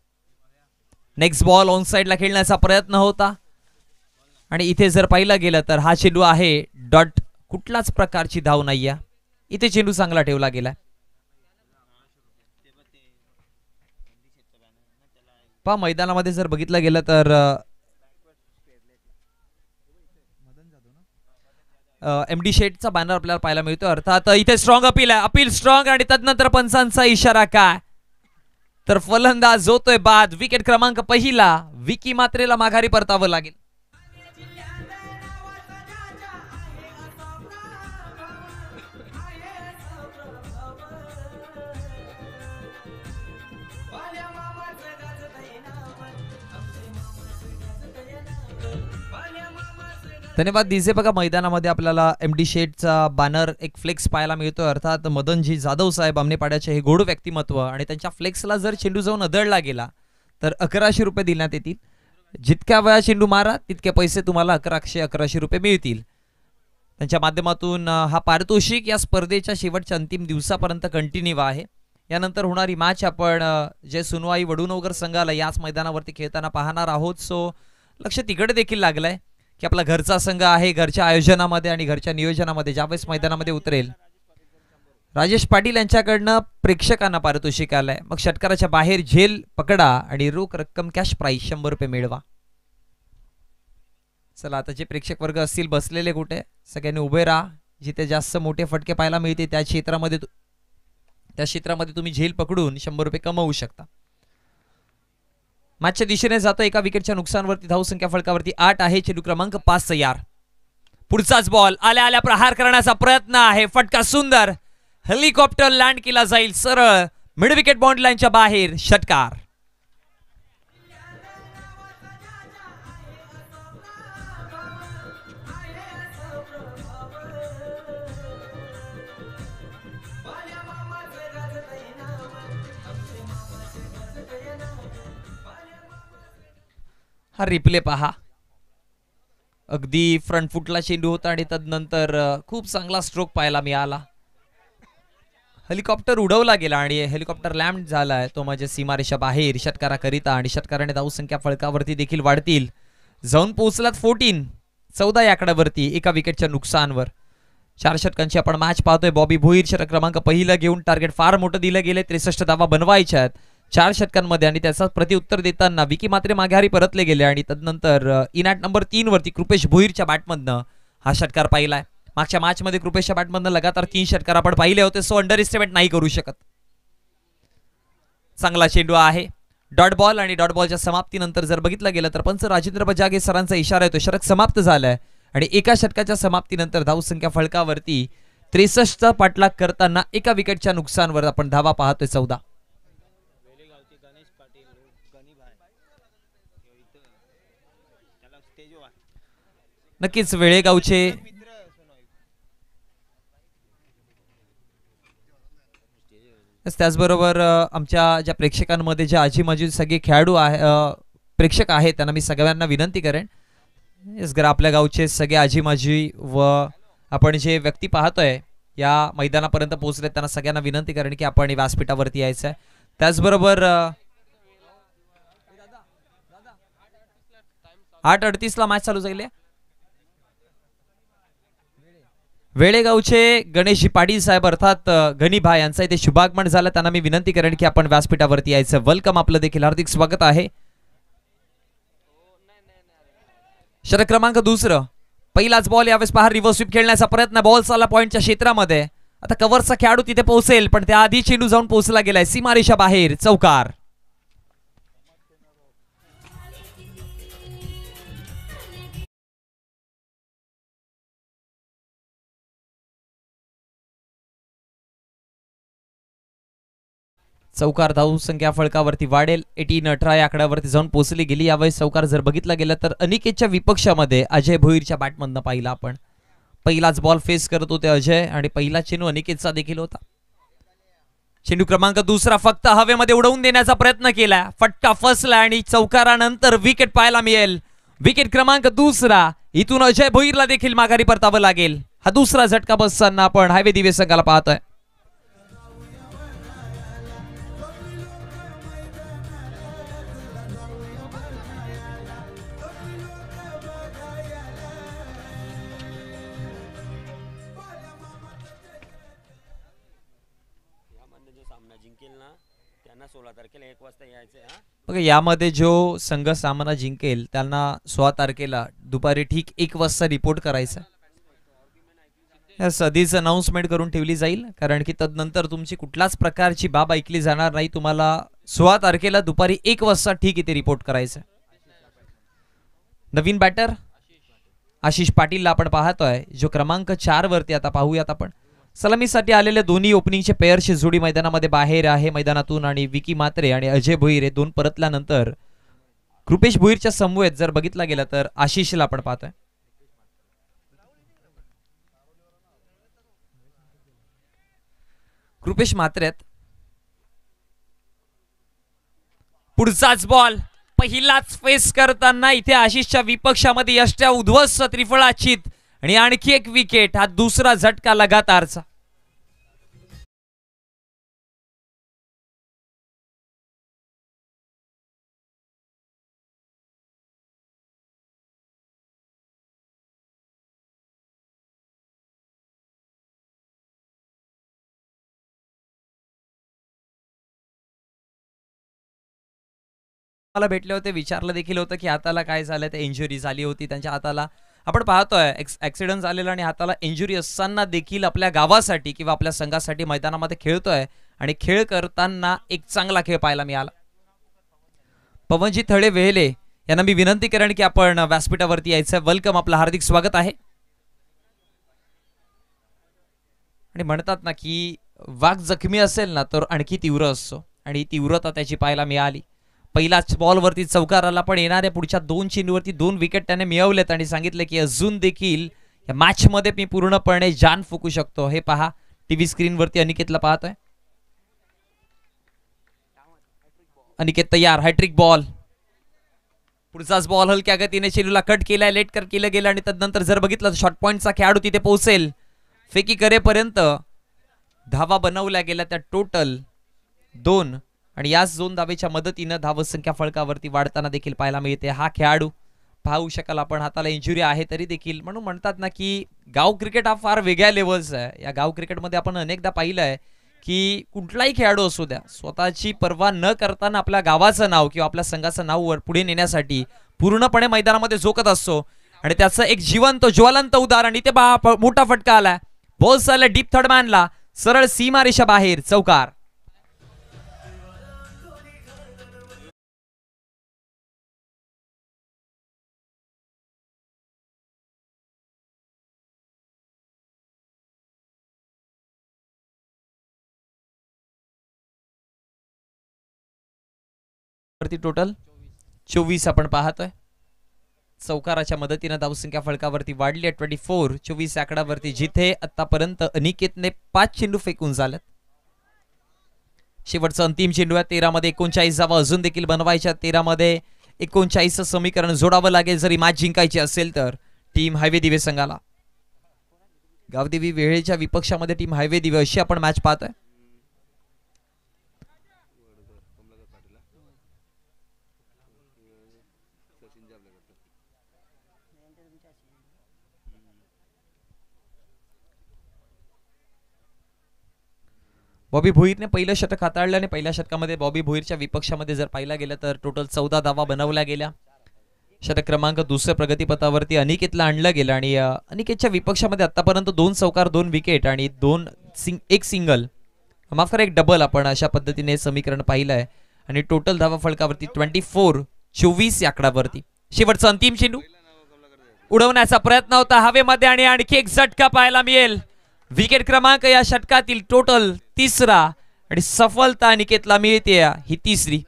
नेक्स्ट बॉल ऑन साइडला खेळण्याचा प्रयत्न होता आणि इथे जर पाहिलं गेलं तर हा चेंडू आहे डॉट. कुठलाच प्रकारची धाव नाहीये. इथे चेंडू चांगला ठेवला गेला. पहा मैदानामध्ये जर बघितलं गेलं तर एमडी शेटचा बॅनर आपल्याला पाहायला मिळतो. अर्थात इथे स्ट्रॉंग अपील आहे. अपील स्ट्रॉंग आणि तदनंतर पंचांचा इशारा काय तर फलंदाज होतोय बाद. विकेट क्रमांक पहिला विकी मात्रेला माघारी परतावं लागेल. धन्यवाद डीजे. बघा मैदानामध्ये आपल्याला एमडी शेटचा बॅनर एक फ्लेक्स पाहायला मिळतोय. अर्थात मदनजी जाधव साहेब आमनेपाड्याचे हे गोड व्यक्तिमत्व आणि त्यांच्या फ्लेक्सला जर चेंडू जाऊन अदळला गेला तर 1100 रुपये देण्यात येतील. जितक्या वेळा चेंडू मारा तितके पैसे तुम्हाला 1100 रुपये मिळतील. त्यांच्या माध्यमातून हा पारितोषिक या स्पर्धेच्या शेवटच्या अंतिम दिवसापर्यंत कंटिन्यू आहे. यानंतर होणारी मॅच आपण जे सुनवाई वडूनगर संघाला याच मैदानावरती खेळताना पाहणार आहोत. सो लक्ष तिकडे देखील लागलंय की आपला घरचा संघ आहे. घरच्या आयोजनामध्ये आणि घरच्या नियोजनामध्ये ज्यावेळेस मैदानामध्ये उतरेल राजेश पाटील यांच्याकडनं प्रेक्षकांना पारितोषिक आलंय. मग षटकाराच्या बाहेर झेल पकडा आणि रोख रक्कम कॅश प्राइस 100 रुपये मिळवा. चला आता जे प्रेक्षक वर्ग असतील बसलेले कुठे सगळ्यांनी उभे राहा. जिथे जास्त मोठे फटके पाहायला मिळते त्या क्षेत्रामध्ये तुम्ही झेल पकडून 100 रुपये कमवू शकता. मॅचच्या दिशेने जातो. एका विकेटच्या नुकसानवरती धावसंख्या फळकावरती 8 आहे. चेंडू क्रमांक 5 तयार. पुढचाच बॉल आल्या आल्या प्रहार करण्याचा प्रयत्न आहे. फटका सुंदर. हेलिकॉप्टर लँड केला जाईल सरळ मिड विकेट बाउंड लाईनच्या बाहेर. षटकार. हा रिप्ले पहा. अगदी फ्रंट फुटला चेंडू होता आणि तदनंतर खूप चांगला स्ट्रोक पाहायला मिळाला. हेलिकॉप्टर उडवला गेला आणि हेलिकॉप्टर लँड झालाय तो म्हणजे सीमारेषा बाहेर षटकाराकरिता आणि षटकाराने धावसंख्या फळकावरती देखील वाढतील. जाऊन पोहोचलात 14 या आकड्यावरती एका विकेटच्या नुकसानवर. 4 षटकांची आपण मॅच पाहतोय. बॉबी भोईर षटक क्रमांक पहिला घेऊन टार्गेट फार मोठं दिलं गेले. 63 धावा बनवायच्या आहेत 4 षटकांमध्ये आणि त्याचा प्रत्युत्तर देताना विकी मात्रे माघारी परतले गेले आणि तदनंतर इनॅट नंबर 3 वरती कृपेश भोईरच्या बॅटमधनं हा षटकार पाहिलाय. मागच्या मॅचमध्ये कृपेशच्या बॅटमधनं लगातार 3 षटकार आपण पाहिले होते. सो अंडर एस्टिमेट नाही करू शकत. चांगला चेंडू आहे. डॉट बॉल आणि डॉट बॉलच्या समाप्तीनंतर जर बघितलं गेलं तर पंच राजेंद्र बजागे सरांचा इशारा येतो. षटक समाप्त झालाय आणि एका षटकाच्या समाप्तीनंतर धावसंख्या फळकावरती 63 पाठलाग करताना एका विकेटच्या नुकसानवर आपण धावा पाहतोय 14. नक्कीच वेळेगावचे त्याचबरोबर आमच्या ज्या प्रेक्षकांमध्ये जे आजी माजी सगळे खेळाडू आहे प्रेक्षक आहेत त्यांना मी सगळ्यांना विनंती करेन जर आपल्या गावचे सगळे आजी माजी व आपण जे व्यक्ती पाहतोय या मैदानापर्यंत पोहोचले त्यांना सगळ्यांना विनंती करेन की आपण व्यासपीठावरती यायचं आहे. त्याचबरोबर 8:38 मॅच चालू झाली. वेळेगावचे गणेशजी पाटील साहेब अर्थात गणीभाई यांचा इथे शुभागमन झालं. त्यांना मी विनंती करेन की आपण व्यासपीठावरती यायचं. वेलकम, आपलं देखील हार्दिक स्वागत आहे. षटक क्रमांक 2 पहिलाच बॉल यावेळेस पहा रिव्हर्स स्वीप खेळण्याचा प्रयत्न. बॉल चालला पॉइंटच्या क्षेत्रामध्ये. आता कव्हरचा खेळाडू तिथे पोहोचेल पण त्याआधी चेंडू जाऊन पोहोचला गेलाय सीमारेषा बाहेर. चौकार. चौकार धावसंख्या फळकावरती वाढेल. 18-18 या आकड्यावरती जाऊन पोहोचली गेली. यावेळेस चौकार जर बघितला गेला तर अनिकेतच्या विपक्षामध्ये अजय भोईरच्या बॅटमधनं पाहिला आपण. पहिलाच बॉल फेस करत होते अजय आणि पहिला चेंडू अनिकेतचा देखील होता. चेंडू क्रमांक 2 फक्त हवेमध्ये उडवून देण्याचा प्रयत्न केला. फटका फसला आणि चौकारानंतर विकेट पाहायला मिळेल. विकेट क्रमांक 2 इथून अजय भोईरला देखील माघारी परतावं लागेल. हा दुसरा झटका बसताना आपण हायवे दिवे संघाला पाहतोय. बघा यामध्ये जो संघ सामना जिंकेल त्यांना 16 तारखेला दुपारी ठीक 1 वाजता रिपोर्ट करायचा. सदीच अनाउन्समेंट करून ठेवली जाईल कारण की तदनंतर तुमची कुठल्याच प्रकारची बाब ऐकली जाणार नाही. तुम्हाला 16 तारखेला दुपारी 1 वाजता ठीक इथे रिपोर्ट करायचं. नवीन बॅटर आशिष पाटीलला आपण पाहतोय जो क्रमांक 4 वरती. आता पाहूयात आपण सलामीसाठी आलेले दोन्ही ओपनिंगचे पेअरची जोडी मैदानामध्ये बाहेर आहे मैदानातून आणि विकी मात्रे आणि अजय भोईर हे दोन परतल्यानंतर कृपेश भोईरच्या समवेत जर बघितला गेला तर आशिषला आपण पाहतोय. कृपेश मात्रेत पुढचाच बॉल पहिलाच फेस करताना इथे आशिषच्या विपक्षामध्ये यष्ट्या उद्ध्वस्त त्रिफळाचित आणि आणखी एक विकेट. हा दुसरा झटका लगातारचा. मला भेटले होते विचारलं देखील होतं की हाताला काय झालं. ते इंजुरी झाली होती त्यांच्या हाताला. आपण पाहतोय ऍक्सिडेंट झालेला आणि हाताला इंजुरी असताना देखील आपल्या गावासाठी किंवा आपल्या संघासाठी मैदानामध्ये खेळतोय आणि खेळ करताना एक चांगला खेळ पाहायला मिळाला. पवनजी थळे वेहले यांना मी विनंती करेन की आपण व्यासपीठावरती यायचं. वेलकम, आपलं हार्दिक स्वागत आहे. आणि म्हणतात ना की वाघ जखमी असेल ना तर आणखी तीव्र असतो आणि तीव्रता त्याची पाहायला मिळाली. पहिलाच बॉलवरती चौकार आला पण येणाऱ्या पुढच्या 2 चेंडूवरती 2 विकेट त्याने मिळवलेत आणि सांगितले की अजून देखील या मॅच मध्ये मी पूर्णपणे जान फुकू शकतो. हे पहा टीव्ही स्क्रीनवरती अनिकेतला पाहतोय. अनिकेत तयार. Hat trick ball. पुढचाच बॉल हलक्या गतीने चेंडूला कट केलाय, लेट कर केलं गेलं आणि तदनंतर जर बघितलं तर शॉर्ट पॉइंटचा खेळाडू तिथे पोहोचेल. फेकी करेपर्यंत धावा बनवल्या गेल्या त्या टोटल 2 आणि याच 2 धावेच्या मदतीनं धावसंख्या फळकावरती वाढताना देखील पाहायला मिळते. हा खेळाडू पाहू शकाल आपण, हाताला इंजुरी आहे तरी देखील, म्हणून म्हणतात ना की गाव क्रिकेट हा फार वेगळ्या लेवलचा आहे. या गाव क्रिकेटमध्ये आपण अनेकदा पाहिलंय की कुठलाही खेळाडू असू द्या, स्वतःची पर्वा न करताना आपल्या गावाचं नाव किंवा आपल्या संघाचं नाव वर पुढे नेण्यासाठी पूर्णपणे मैदानामध्ये झोकत असतो. आणि त्याचं एक जिवंत ज्वलंत उदाहरण इथे मोठा फटका आलाय, बॉल चालला डीप थर्ड मॅनला, सरळ सीमारेषा बाहेर, चौकार. टोटल 24 आपण पाहतोय. चौकाराच्या मदतीने धावसंख्या फळकावरती वाढली आहे 24. 24 आकड्यावरती, जिथे आतापर्यंत अनिकेतने 5 चेंडू फेकून झालेत. शेवटचा अंतिम चेंडू आहे. 13 मध्ये 39 धावा अजून देखील बनवायच्या. 13 मध्ये 39 समीकरण जोडावं लागेल जरी मॅच जिंकायची असेल तर टीम हायवे दिवे संघाला. गावदेवी वेळेच्या विपक्षामध्ये टीम हायवे दिवे अशी आपण मॅच पाहतोय. बॉबी भोईरने पहिलं षटक हाताळलं आणि पहिल्या षटकामध्ये बॉबी भोईरच्या विपक्षामध्ये जर पाहिला गेलं तर टोटल 14 धावा बनवल्या गेल्या. षटक क्रमांक 2 प्रगतीपथावरती अनिकेतला आणलं गेलं आणि अनिकेतच्या विपक्षामध्ये आतापर्यंत 2 चौकार 2 विकेट आणि 1 सिंगल, माफ करा 1 डबल आपण अशा पद्धतीने समीकरण पाहिलं आहे. आणि टोटल धावा फळकावरती 24. 24 या आकड्यावरती शेवटचा अंतिम चेंडू उडवण्याचा प्रयत्न होता हवेमध्ये आणि आणखी एक झटका पाहायला मिळेल. विकेट क्रमांक या षटकातील टोटल 3रा आणि सफलता अनिकेतला मिळते ही 3री.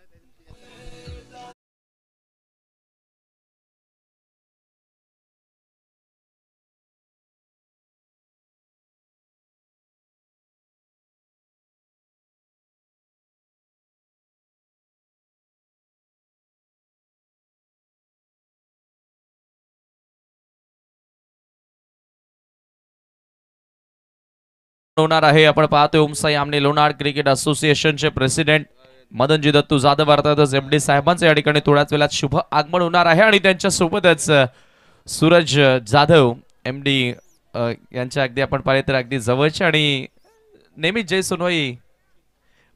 होणार आहे. आपण पाहतोय ओमसाई आमने लोणार क्रिकेट असोसिएशनचे प्रेसिडेंट मदनजी दत्तू जाधव अर्थातच एमडी साहेबांचं या ठिकाणी थोड्याच वेळात शुभ आगमन होणार आहे आणि त्यांच्या सोबतच सूरज जाधव एमडी यांच्या अगदी आपण पाहिले तर अगदी जवळचे आणि नेहमीच जय सोनोई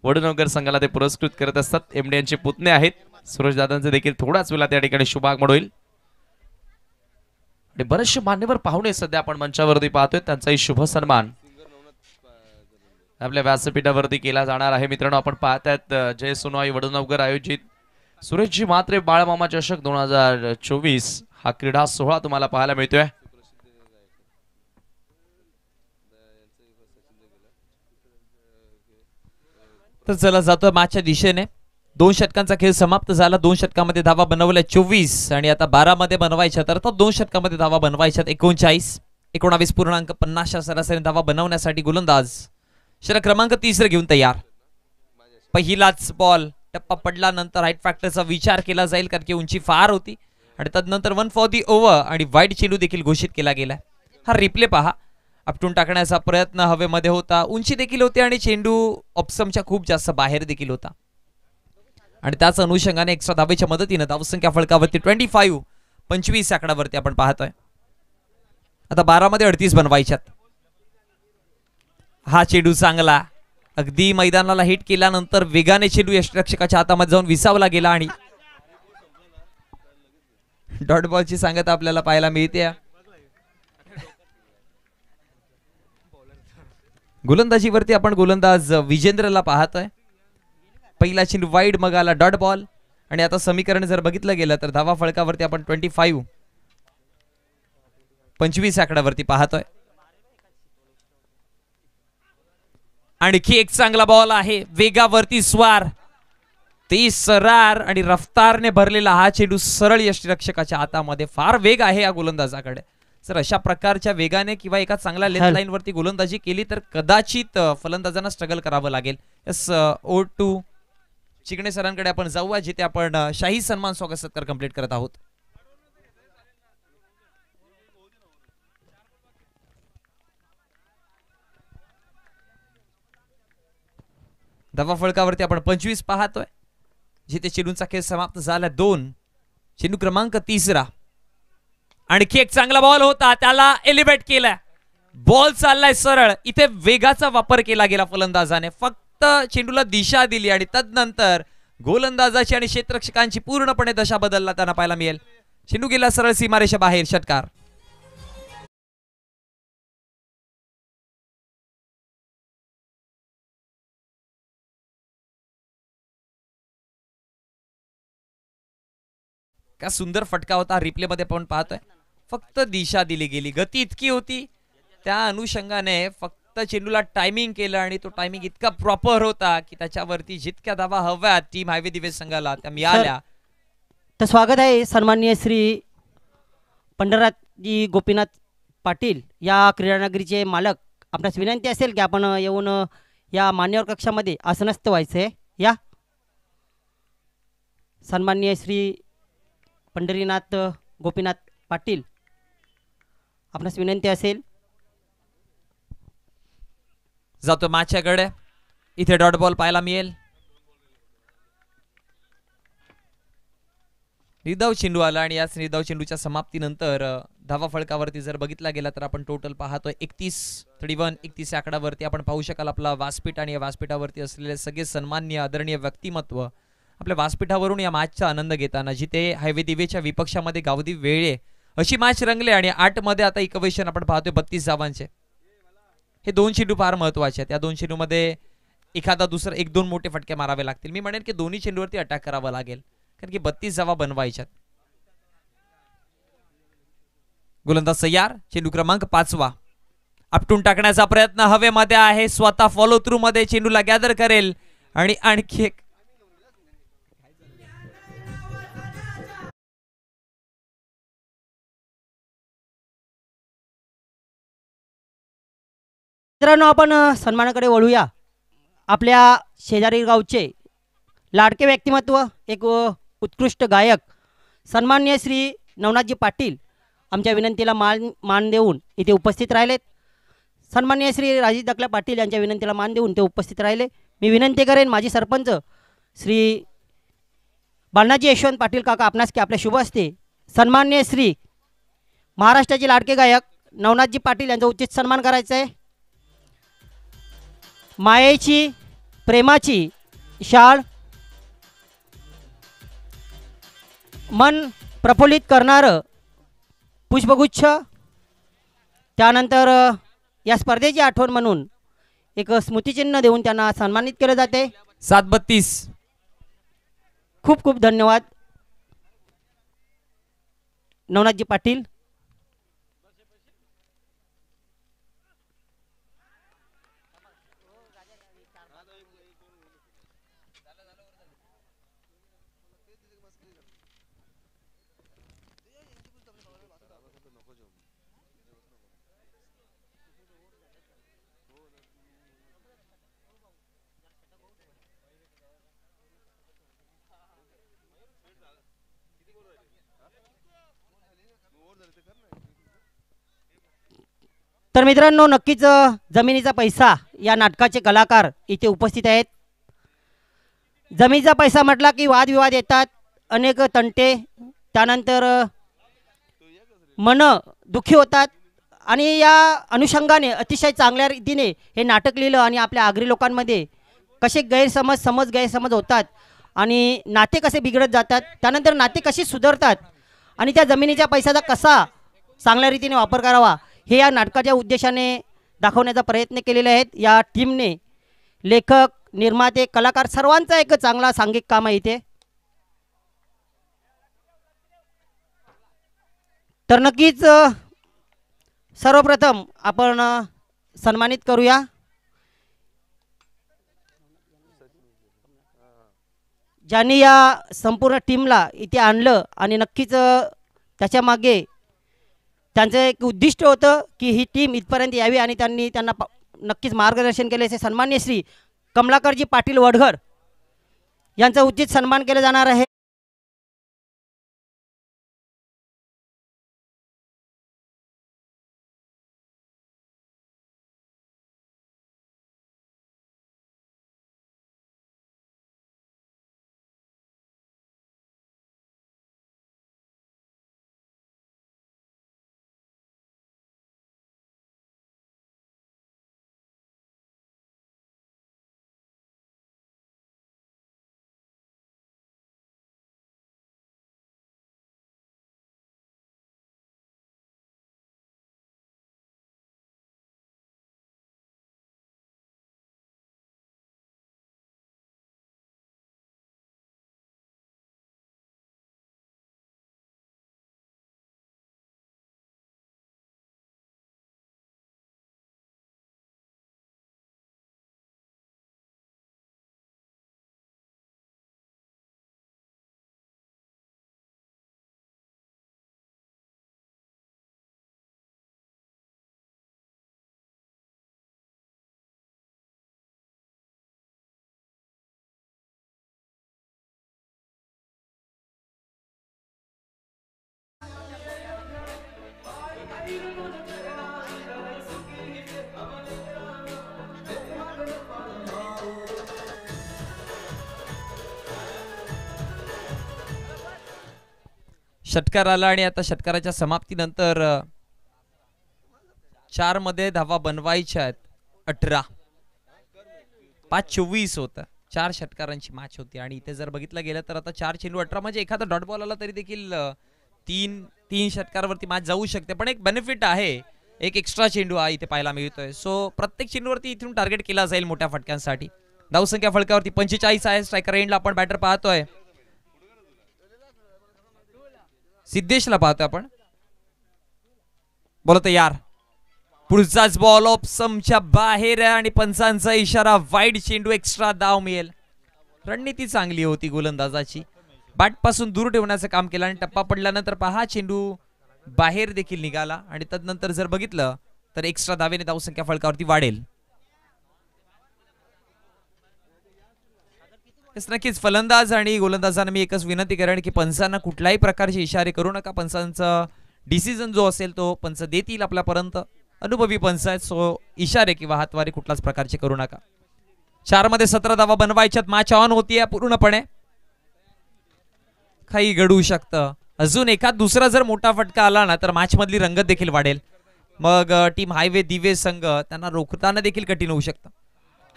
वडनगर संघाला ते पुरस्कृत करत असतात. एमडी यांचे पुतणे आहेत. सूरज दादांचे देखील थोड्याच वेळात या ठिकाणी शुभ आगमन होईल आणि बरेचसे मान्यवर पाहुणे सध्या आपण मंचावरती पाहतोय, त्यांचाही शुभ सन्मान आपल्या व्यासपीठावरती केला जाणार आहे. मित्रांनो, आपण पाहतायत जय सोनोई वडनगर आयोजित सुरेशजी म्हात्रे बाळमामा चषक 2024 हा क्रीडा सोहळा तुम्हाला पाहायला मिळतोय.
तर चला जातो मॅचच्या दिशेने. 2 षटकांचा खेळ समाप्त झाला. 2 षटकामध्ये धावा बनवल्या 24 आणि आता 12 मध्ये बनवायच्या, तर 2 षटकामध्ये धावा बनवायच्यात 39. 19.50 सरासरी धावा बनवण्यासाठी गोलंदाज षटक क्रमांक 3 घेऊन तयार. पहिलाच बॉल टप्पा पडल्यानंतर हाईट फॅक्टरचा विचार केला जाईल कारण की उंची फार होती आणि तदनंतर 1 फॉर दी ओव्हर आणि वाईड चेंडू देखील घोषित केला गेला. हा रिप्ले पहा. आपटून टाकण्याचा प्रयत्न हवेमध्ये होता, उंची देखील होती आणि चेंडू ऑप्समच्या खूप जास्त बाहेर देखील होता आणि त्याच अनुषंगाने एक्स्ट्रा धावेच्या मदतीने धावसंख्या फळकावरती 25 आकड्यावरती आपण पाहतोय. आता 12 मध्ये 38 बनवायच्यात. हा चेंडू चांगला अगदी मैदानाला हिट केल्यानंतर वेगाने चेंडू यष्टिरक्षकाच्या हातामध्ये जाऊन विसावला गेला आणि डॉट बॉलची सांगत आपल्याला पाहायला मिळते. गोलंदाजीवरती आपण गोलंदाज विजेंद्रला पाहतोय. पहिला चेंडू वाईड, मग आला डॉट बॉल आणि आता समीकरण जर बघितलं गेलं तर धावा फळकावरती आपण 25 आकड्यावरती पाहतोय. आणखी एक चांगला बॉल आहे, वेगावरती स्वार, ते सरार आणि रफ्तारने भरलेला हा चेंडू सरळ यष्टिरक्षकाच्या हातामध्ये. फार वेग आहे या गोलंदाजाकडे. जर अशा प्रकारच्या वेगाने किंवा एका चांगल्या लेंथ लाईन वरती गोलंदाजी केली तर कदाचित फलंदाजांना स्ट्रगल करावं लागेल. यस, O2 चिकणे सरांकडे आपण जाऊया, जिथे आपण शाही सन्मान स्वागत सत्कार कंप्लीट करत आहोत. धावा फळकावरती आपण 25 पाहतोय, जिथे चेंडूचा खेळ समाप्त झाला. 2 चेंडू क्रमांक 3. आणखी एक चांगला बॉल होता, त्याला एलिव्हेट केलाय. बॉल चाललाय सरळ. इथे वेगाचा वापर केला गेला फलंदाजाने. फक्त चेंडूला दिशा दिली आणि तदनंतर गोलंदाजाची आणि क्षेत्ररक्षकांची पूर्णपणे दशा बदलला त्यांना पाहायला मिळेल. चेंडू गेला सरळ सीमारेषा बाहेर. षटकार. का सुंदर फटका होता. रिप्ले मध्ये आपण पाहतोय, फक्त दिशा दिली गेली. गती इतकी होती, त्या अनुषंगाने फक्त चेंडूला टायमिंग केलं आणि तो टायमिंग इतका प्रॉपर होता की त्याच्यावरती जितक्या धावा हव्या टीम हायवे दिवेश संघाला त्या मिळाल्या.
तर स्वागत आहे सन्माननीय श्री पंढरनाथजी गोपीनाथ पाटील या क्रीडानगरीचे मालक. आपणास विनंती असेल की आपण येऊन या मान्यवर कक्षामध्ये आसनस्थ व्हायचं आहे. या सन्माननीय श्री पंढरीनाथ गोपीनाथ पाटील, आपणास विनंती असेल.
जातो माझ्याकडे. इथे डॉट बॉल पाहायला मिळेल. निर्धाव चेंडू आला आणि याच निर्धाव चेंडूच्या समाप्तीनंतर धावा फळकावरती जर बघितला गेला तर आपण टोटल पाहतोय 31 या आकड्यावरती आपण पाहू शकाल आपला व्यासपीठ आणि या व्यासपीठावरती असलेले सगळे सन्माननीय आदरणीय व्यक्तिमत्व आपल्या व्यासपीठावरून या मॅचचा आनंद घेताना, जिथे हायवे दिवेच्या विपक्षामध्ये गावदी वेळे अशी मॅच रंगले. आणि 8 मध्ये आता इक्वेशन आपण पाहतोय 32 धावांचे. हे 2 चेंडू फार महत्वाचे आहेत. या 2 चेंडूमध्ये एखादा दुसरा 1-2 मोठे फटके मारावे लागतील. मी म्हणेन की दोन्ही चेंडूवरती अटॅक करावा लागेल, कारण की 32 धावा बनवायच्यात. गोलंदाज तयार. चेंडू क्रमांक 5 आपटून टाकण्याचा प्रयत्न हवेमध्ये आहे. स्वतः फॉलो थ्रू मध्ये चेंडूला गॅदर करेल आणि आणखी एक
मित्रांनो, आपण सन्मानाकडे वळूया. आपल्या शेजारी गावचे लाडके व्यक्तिमत्व, एक उत्कृष्ट गायक सन्माननीय श्री नवनाथजी पाटील आमच्या विनंतीला मान देऊन इथे उपस्थित राहिलेत. सन्माननीय श्री राजेश दकला पाटील यांच्या विनंतीला मान देऊन ते उपस्थित राहिले. मी विनंती करेन माजी सरपंच श्री बाळनाजी यशवंत पाटील काका आपणास की आपल्या शुभ हस्ते सन्माननीय श्री महाराष्ट्राचे लाडके गायक नवनाथजी पाटील यांचा उचित सन्मान करायचा आहे. मायेची, प्रेमाची शाळ, मन प्रफुल्लित करणारं पुष्पगुच्छ, त्यानंतर या स्पर्धेची आठवण म्हणून एक स्मृतिचिन्ह देऊन त्यांना सन्मानित केलं जाते.
7-32.
खूप खूप धन्यवाद नवनाथजी पाटील. तर मित्रांनो, नक्कीच जमिनीचा पैसा या नाटकाचे कलाकार इथे उपस्थित आहेत. जमिनीचा पैसा म्हटला की वादविवाद येतात, अनेक तंटे, त्यानंतर मन दुःखी होतात. आणि या अनुषंगाने अतिशय चांगल्या रीतीने हे नाटक लिहिलं आणि आपल्या आगरी लोकांमध्ये कसे गैरसमज होतात आणि नाते कसे बिघडत जातात, त्यानंतर नाते कशी सुधारतात आणि त्या जमिनीच्या पैशाचा कसा चांगल्या रीतीने वापर करावा, हे या नाटकाच्या उद्देशाने दाखवण्याचा प्रयत्न केलेले आहेत. या टीमने लेखक, निर्माते, कलाकार सर्वांचा एक चांगला सांघिक काम आहे इथे. तर नक्कीच सर्वप्रथम आपण सन्मानित करूया ज्यांनी या संपूर्ण टीमला इथे आणलं आणि नक्कीच त्याच्या मागे त्यांचं एक उद्दिष्ट होतं की ही टीम इथपर्यंत यावी आणि त्यांना नक्कीच मार्गदर्शन केले. असे सन्मान्य श्री कमलाकरजी पाटील वडघर यांचा उचित सन्मान केला जाणार आहे.
षटकार आला आणि आता षटकाराच्या समाप्तीनंतर 4 मध्ये धावा बनवायच्या आहेत. 18 5-24 होतं. 4 षटकारांची मॅच होती आणि इथे जर बघितलं गेलं तर आता 4 चेंडू 18 म्हणजे एखादा डॉट बॉल आला तरी देखील 3 षटकारावरती मॅच जाऊ शकते. पण एक बेनिफिट आहे, एक एक्स्ट्रा चेंडू हा इथे पाहायला मिळतोय. सो प्रत्येक चेंडूवरती इथून टार्गेट केला जाईल मोठ्या फटक्यांसाठी. धावसंख्या फलकावरती 45 आहे. स्ट्रायकर एंडला आपण बॅटर पाहतोय, सिद्धेशला पाहतोय आपण. बोला तयार. पुढचाच बॉल ऑफ समच्या बाहेर आणि पंचांचा इशारा. वाईड चेंडू, एक्स्ट्रा धाव मिळेल. रणनीती चांगली होती गोलंदाजाची, बॅट पासून दूर ठेवण्याचं काम केलं आणि टप्पा पडल्यानंतर पहा चेंडू बाहेर देखील निघाला आणि तदनंतर जर बघितलं तर एक्स्ट्रा धावेने धावसंख्या फलकावरती वाढेल. नक्कीच फलंदाज आणि गोलंदाजांना मी एकच विनंती करेन की पंचांना कुठल्याही प्रकारचे इशारे करू नका. पंचांचा डिसिजन जो असेल तो पंच देतील आपल्यापर्यंत. अनुभवी पंच आहेत, सो इशारे किंवा हातवारे कुठल्याच प्रकारचे करू नका. 4 मध्ये 17 धावा बनवायच्यात. मॅच ऑन होतीये पूर्णपणे. काही घडू शकतं. अजून एखाद दुसरा जर मोठा फटका आला ना तर मॅच मधली रंगत देखील वाढेल. मग टीम हायवे दिवे संघ त्यांना रोखताना देखील कठीण होऊ शकतं.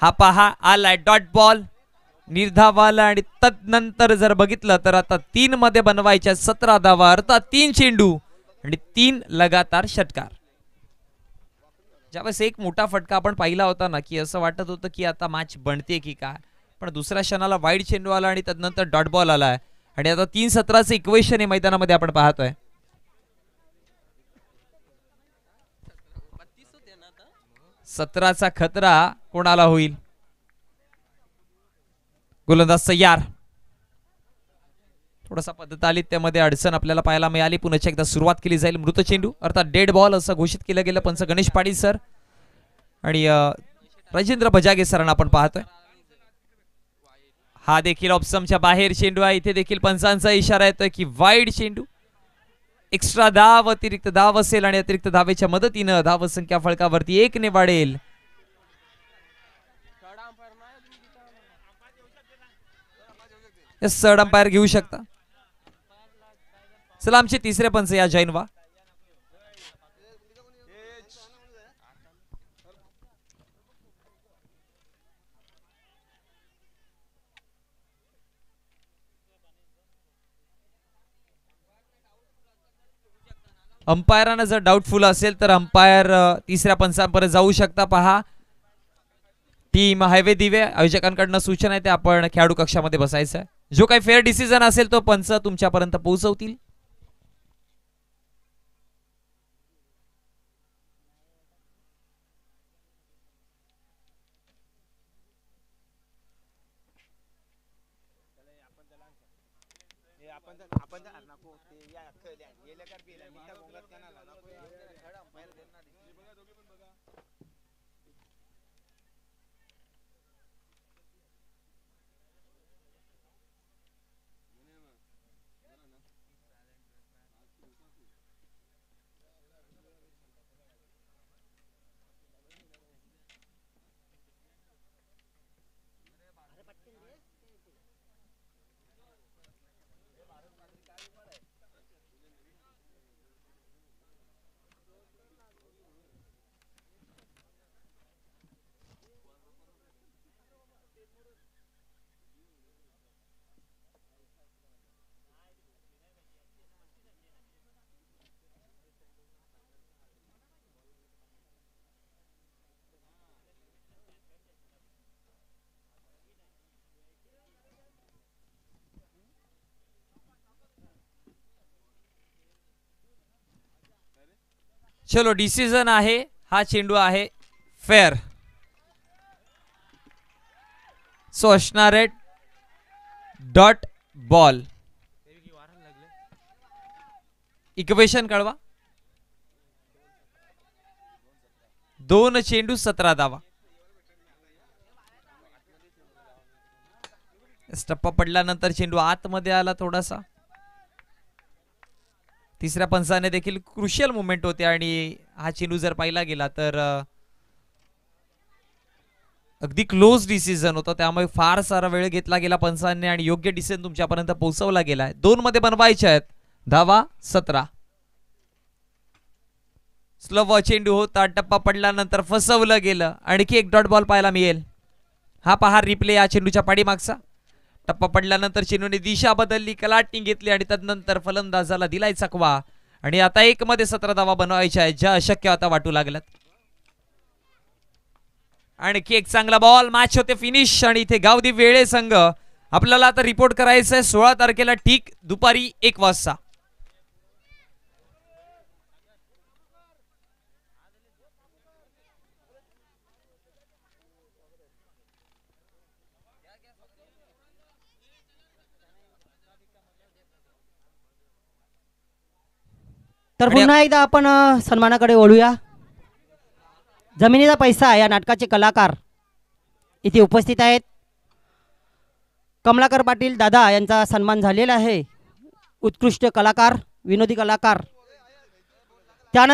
हा पहा आलाय डॉट बॉल निर्धावाला आणि तदनंतर जर बघितलं तर आता 3 मध्ये बनवायच्या 17 धावा, अर्थात 3 चेंडू आणि 3 लगातार षटकार. ज्यावेळेस एक मोठा फटका आपण पाहिला होता ना की असं वाटत होतं की आता मॅच बनते की काय, पण दुसऱ्या क्षणाला वाईड चेंडू आला आणि तदनंतर डॉट बॉल आलाय आणि आता 3-17चं इक्वेशन हे मैदानामध्ये आपण पाहतोय. सतराचा खतरा कोणाला होईल. गोलंदाज तयार. थोडासा पद्धतालित्यामध्ये अडचण आपल्याला पाहायला मिळाली. पुन्हा एकदा सुरुवात केली जाईल. मृत चेंडू अर्थात डेड बॉल असं घोषित केलं गेलं पंच गणेश पाटील सर आणि राजेंद्र बजागे सरांना आपण पाहतोय. हा देखील ऑप्शनच्या बाहेर चेंडू आहे. इथे देखील पंचांचा इशारा येतोय की वाईड चेंडू, एक्स्ट्रा धाव, अतिरिक्त धाव असेल आणि अतिरिक्त धावेच्या मदतीनं धाव संख्या फलकावरती 1 ने वाढेल. सर अंपायर घेऊ शकता. चला आमचे तिसरे पंच या जैन व्हा. अंपायरांना जर डाऊटफुल असेल तर अंपायर तिसऱ्या पंचांपर्यंत जाऊ शकता. पहा टीम हायवे दिवे आयोजकांकडनं सूचना आहे ते आपण खेळाडू कक्षामध्ये बसायचं आहे. जो काही फेअर डिसिजन असेल तो पंच तुमच्यापर्यंत पोहोचवतील. चलो डिसिजन आहे, हा चेंडू आहे फेअर. सो असणार आहे डॉट बॉल. इक्वेशन कळवा. 2 चेंडू 17 धावा. टप्पा पडल्यानंतर चेंडू आतमध्ये आला थोडासा. तिसऱ्या पंचाने देखील क्रुशियल मुवमेंट होते आणि हा चेंडू जर पाहिला गेला तर अगदी क्लोज डिसिजन होता, त्यामुळे फार सारा वेळ घेतला गेला पंचांनी आणि योग्य डिसिजन तुमच्यापर्यंत पोहोचवला गेलाय. 2 मध्ये बनवायचे आहेत धावा 17. स्लो चेंडू होता, टप्पा पडल्यानंतर फसवलं गेलं. आणखी एक डॉट बॉल पाहायला मिळेल. हा पहा रिप्ले या चेंडूच्या पाठीमागचा. टप्पा पडल्यानंतर चेंडूने दिशा बदलली, कलाटणी घेतली आणि त्यानंतर फलंदाजाला दिलाय चकवा. आणि आता 1 मध्ये 17 धावा बनवायच्या आहेत, ज्या अशक्य आता वाटू लागल्यात. आणखी एक चांगला बॉल, मॅच होते फिनिश. आणि इथे गावदी वेळे संघ आपल्याला आता रिपोर्ट करायचं आहे 16 तारखेला ठीक दुपारी 1 वाजता.
तर पुन्हा एकदा आपण सन्मानाकडे वळूया. जमिनीचा पैसा या नाटकाचे कलाकार इथे उपस्थित आहेत. कमलाकर पाटील दादा यांचा सन्मान झालेला आहे. उत्कृष्ट कलाकार, विनोदी कलाकार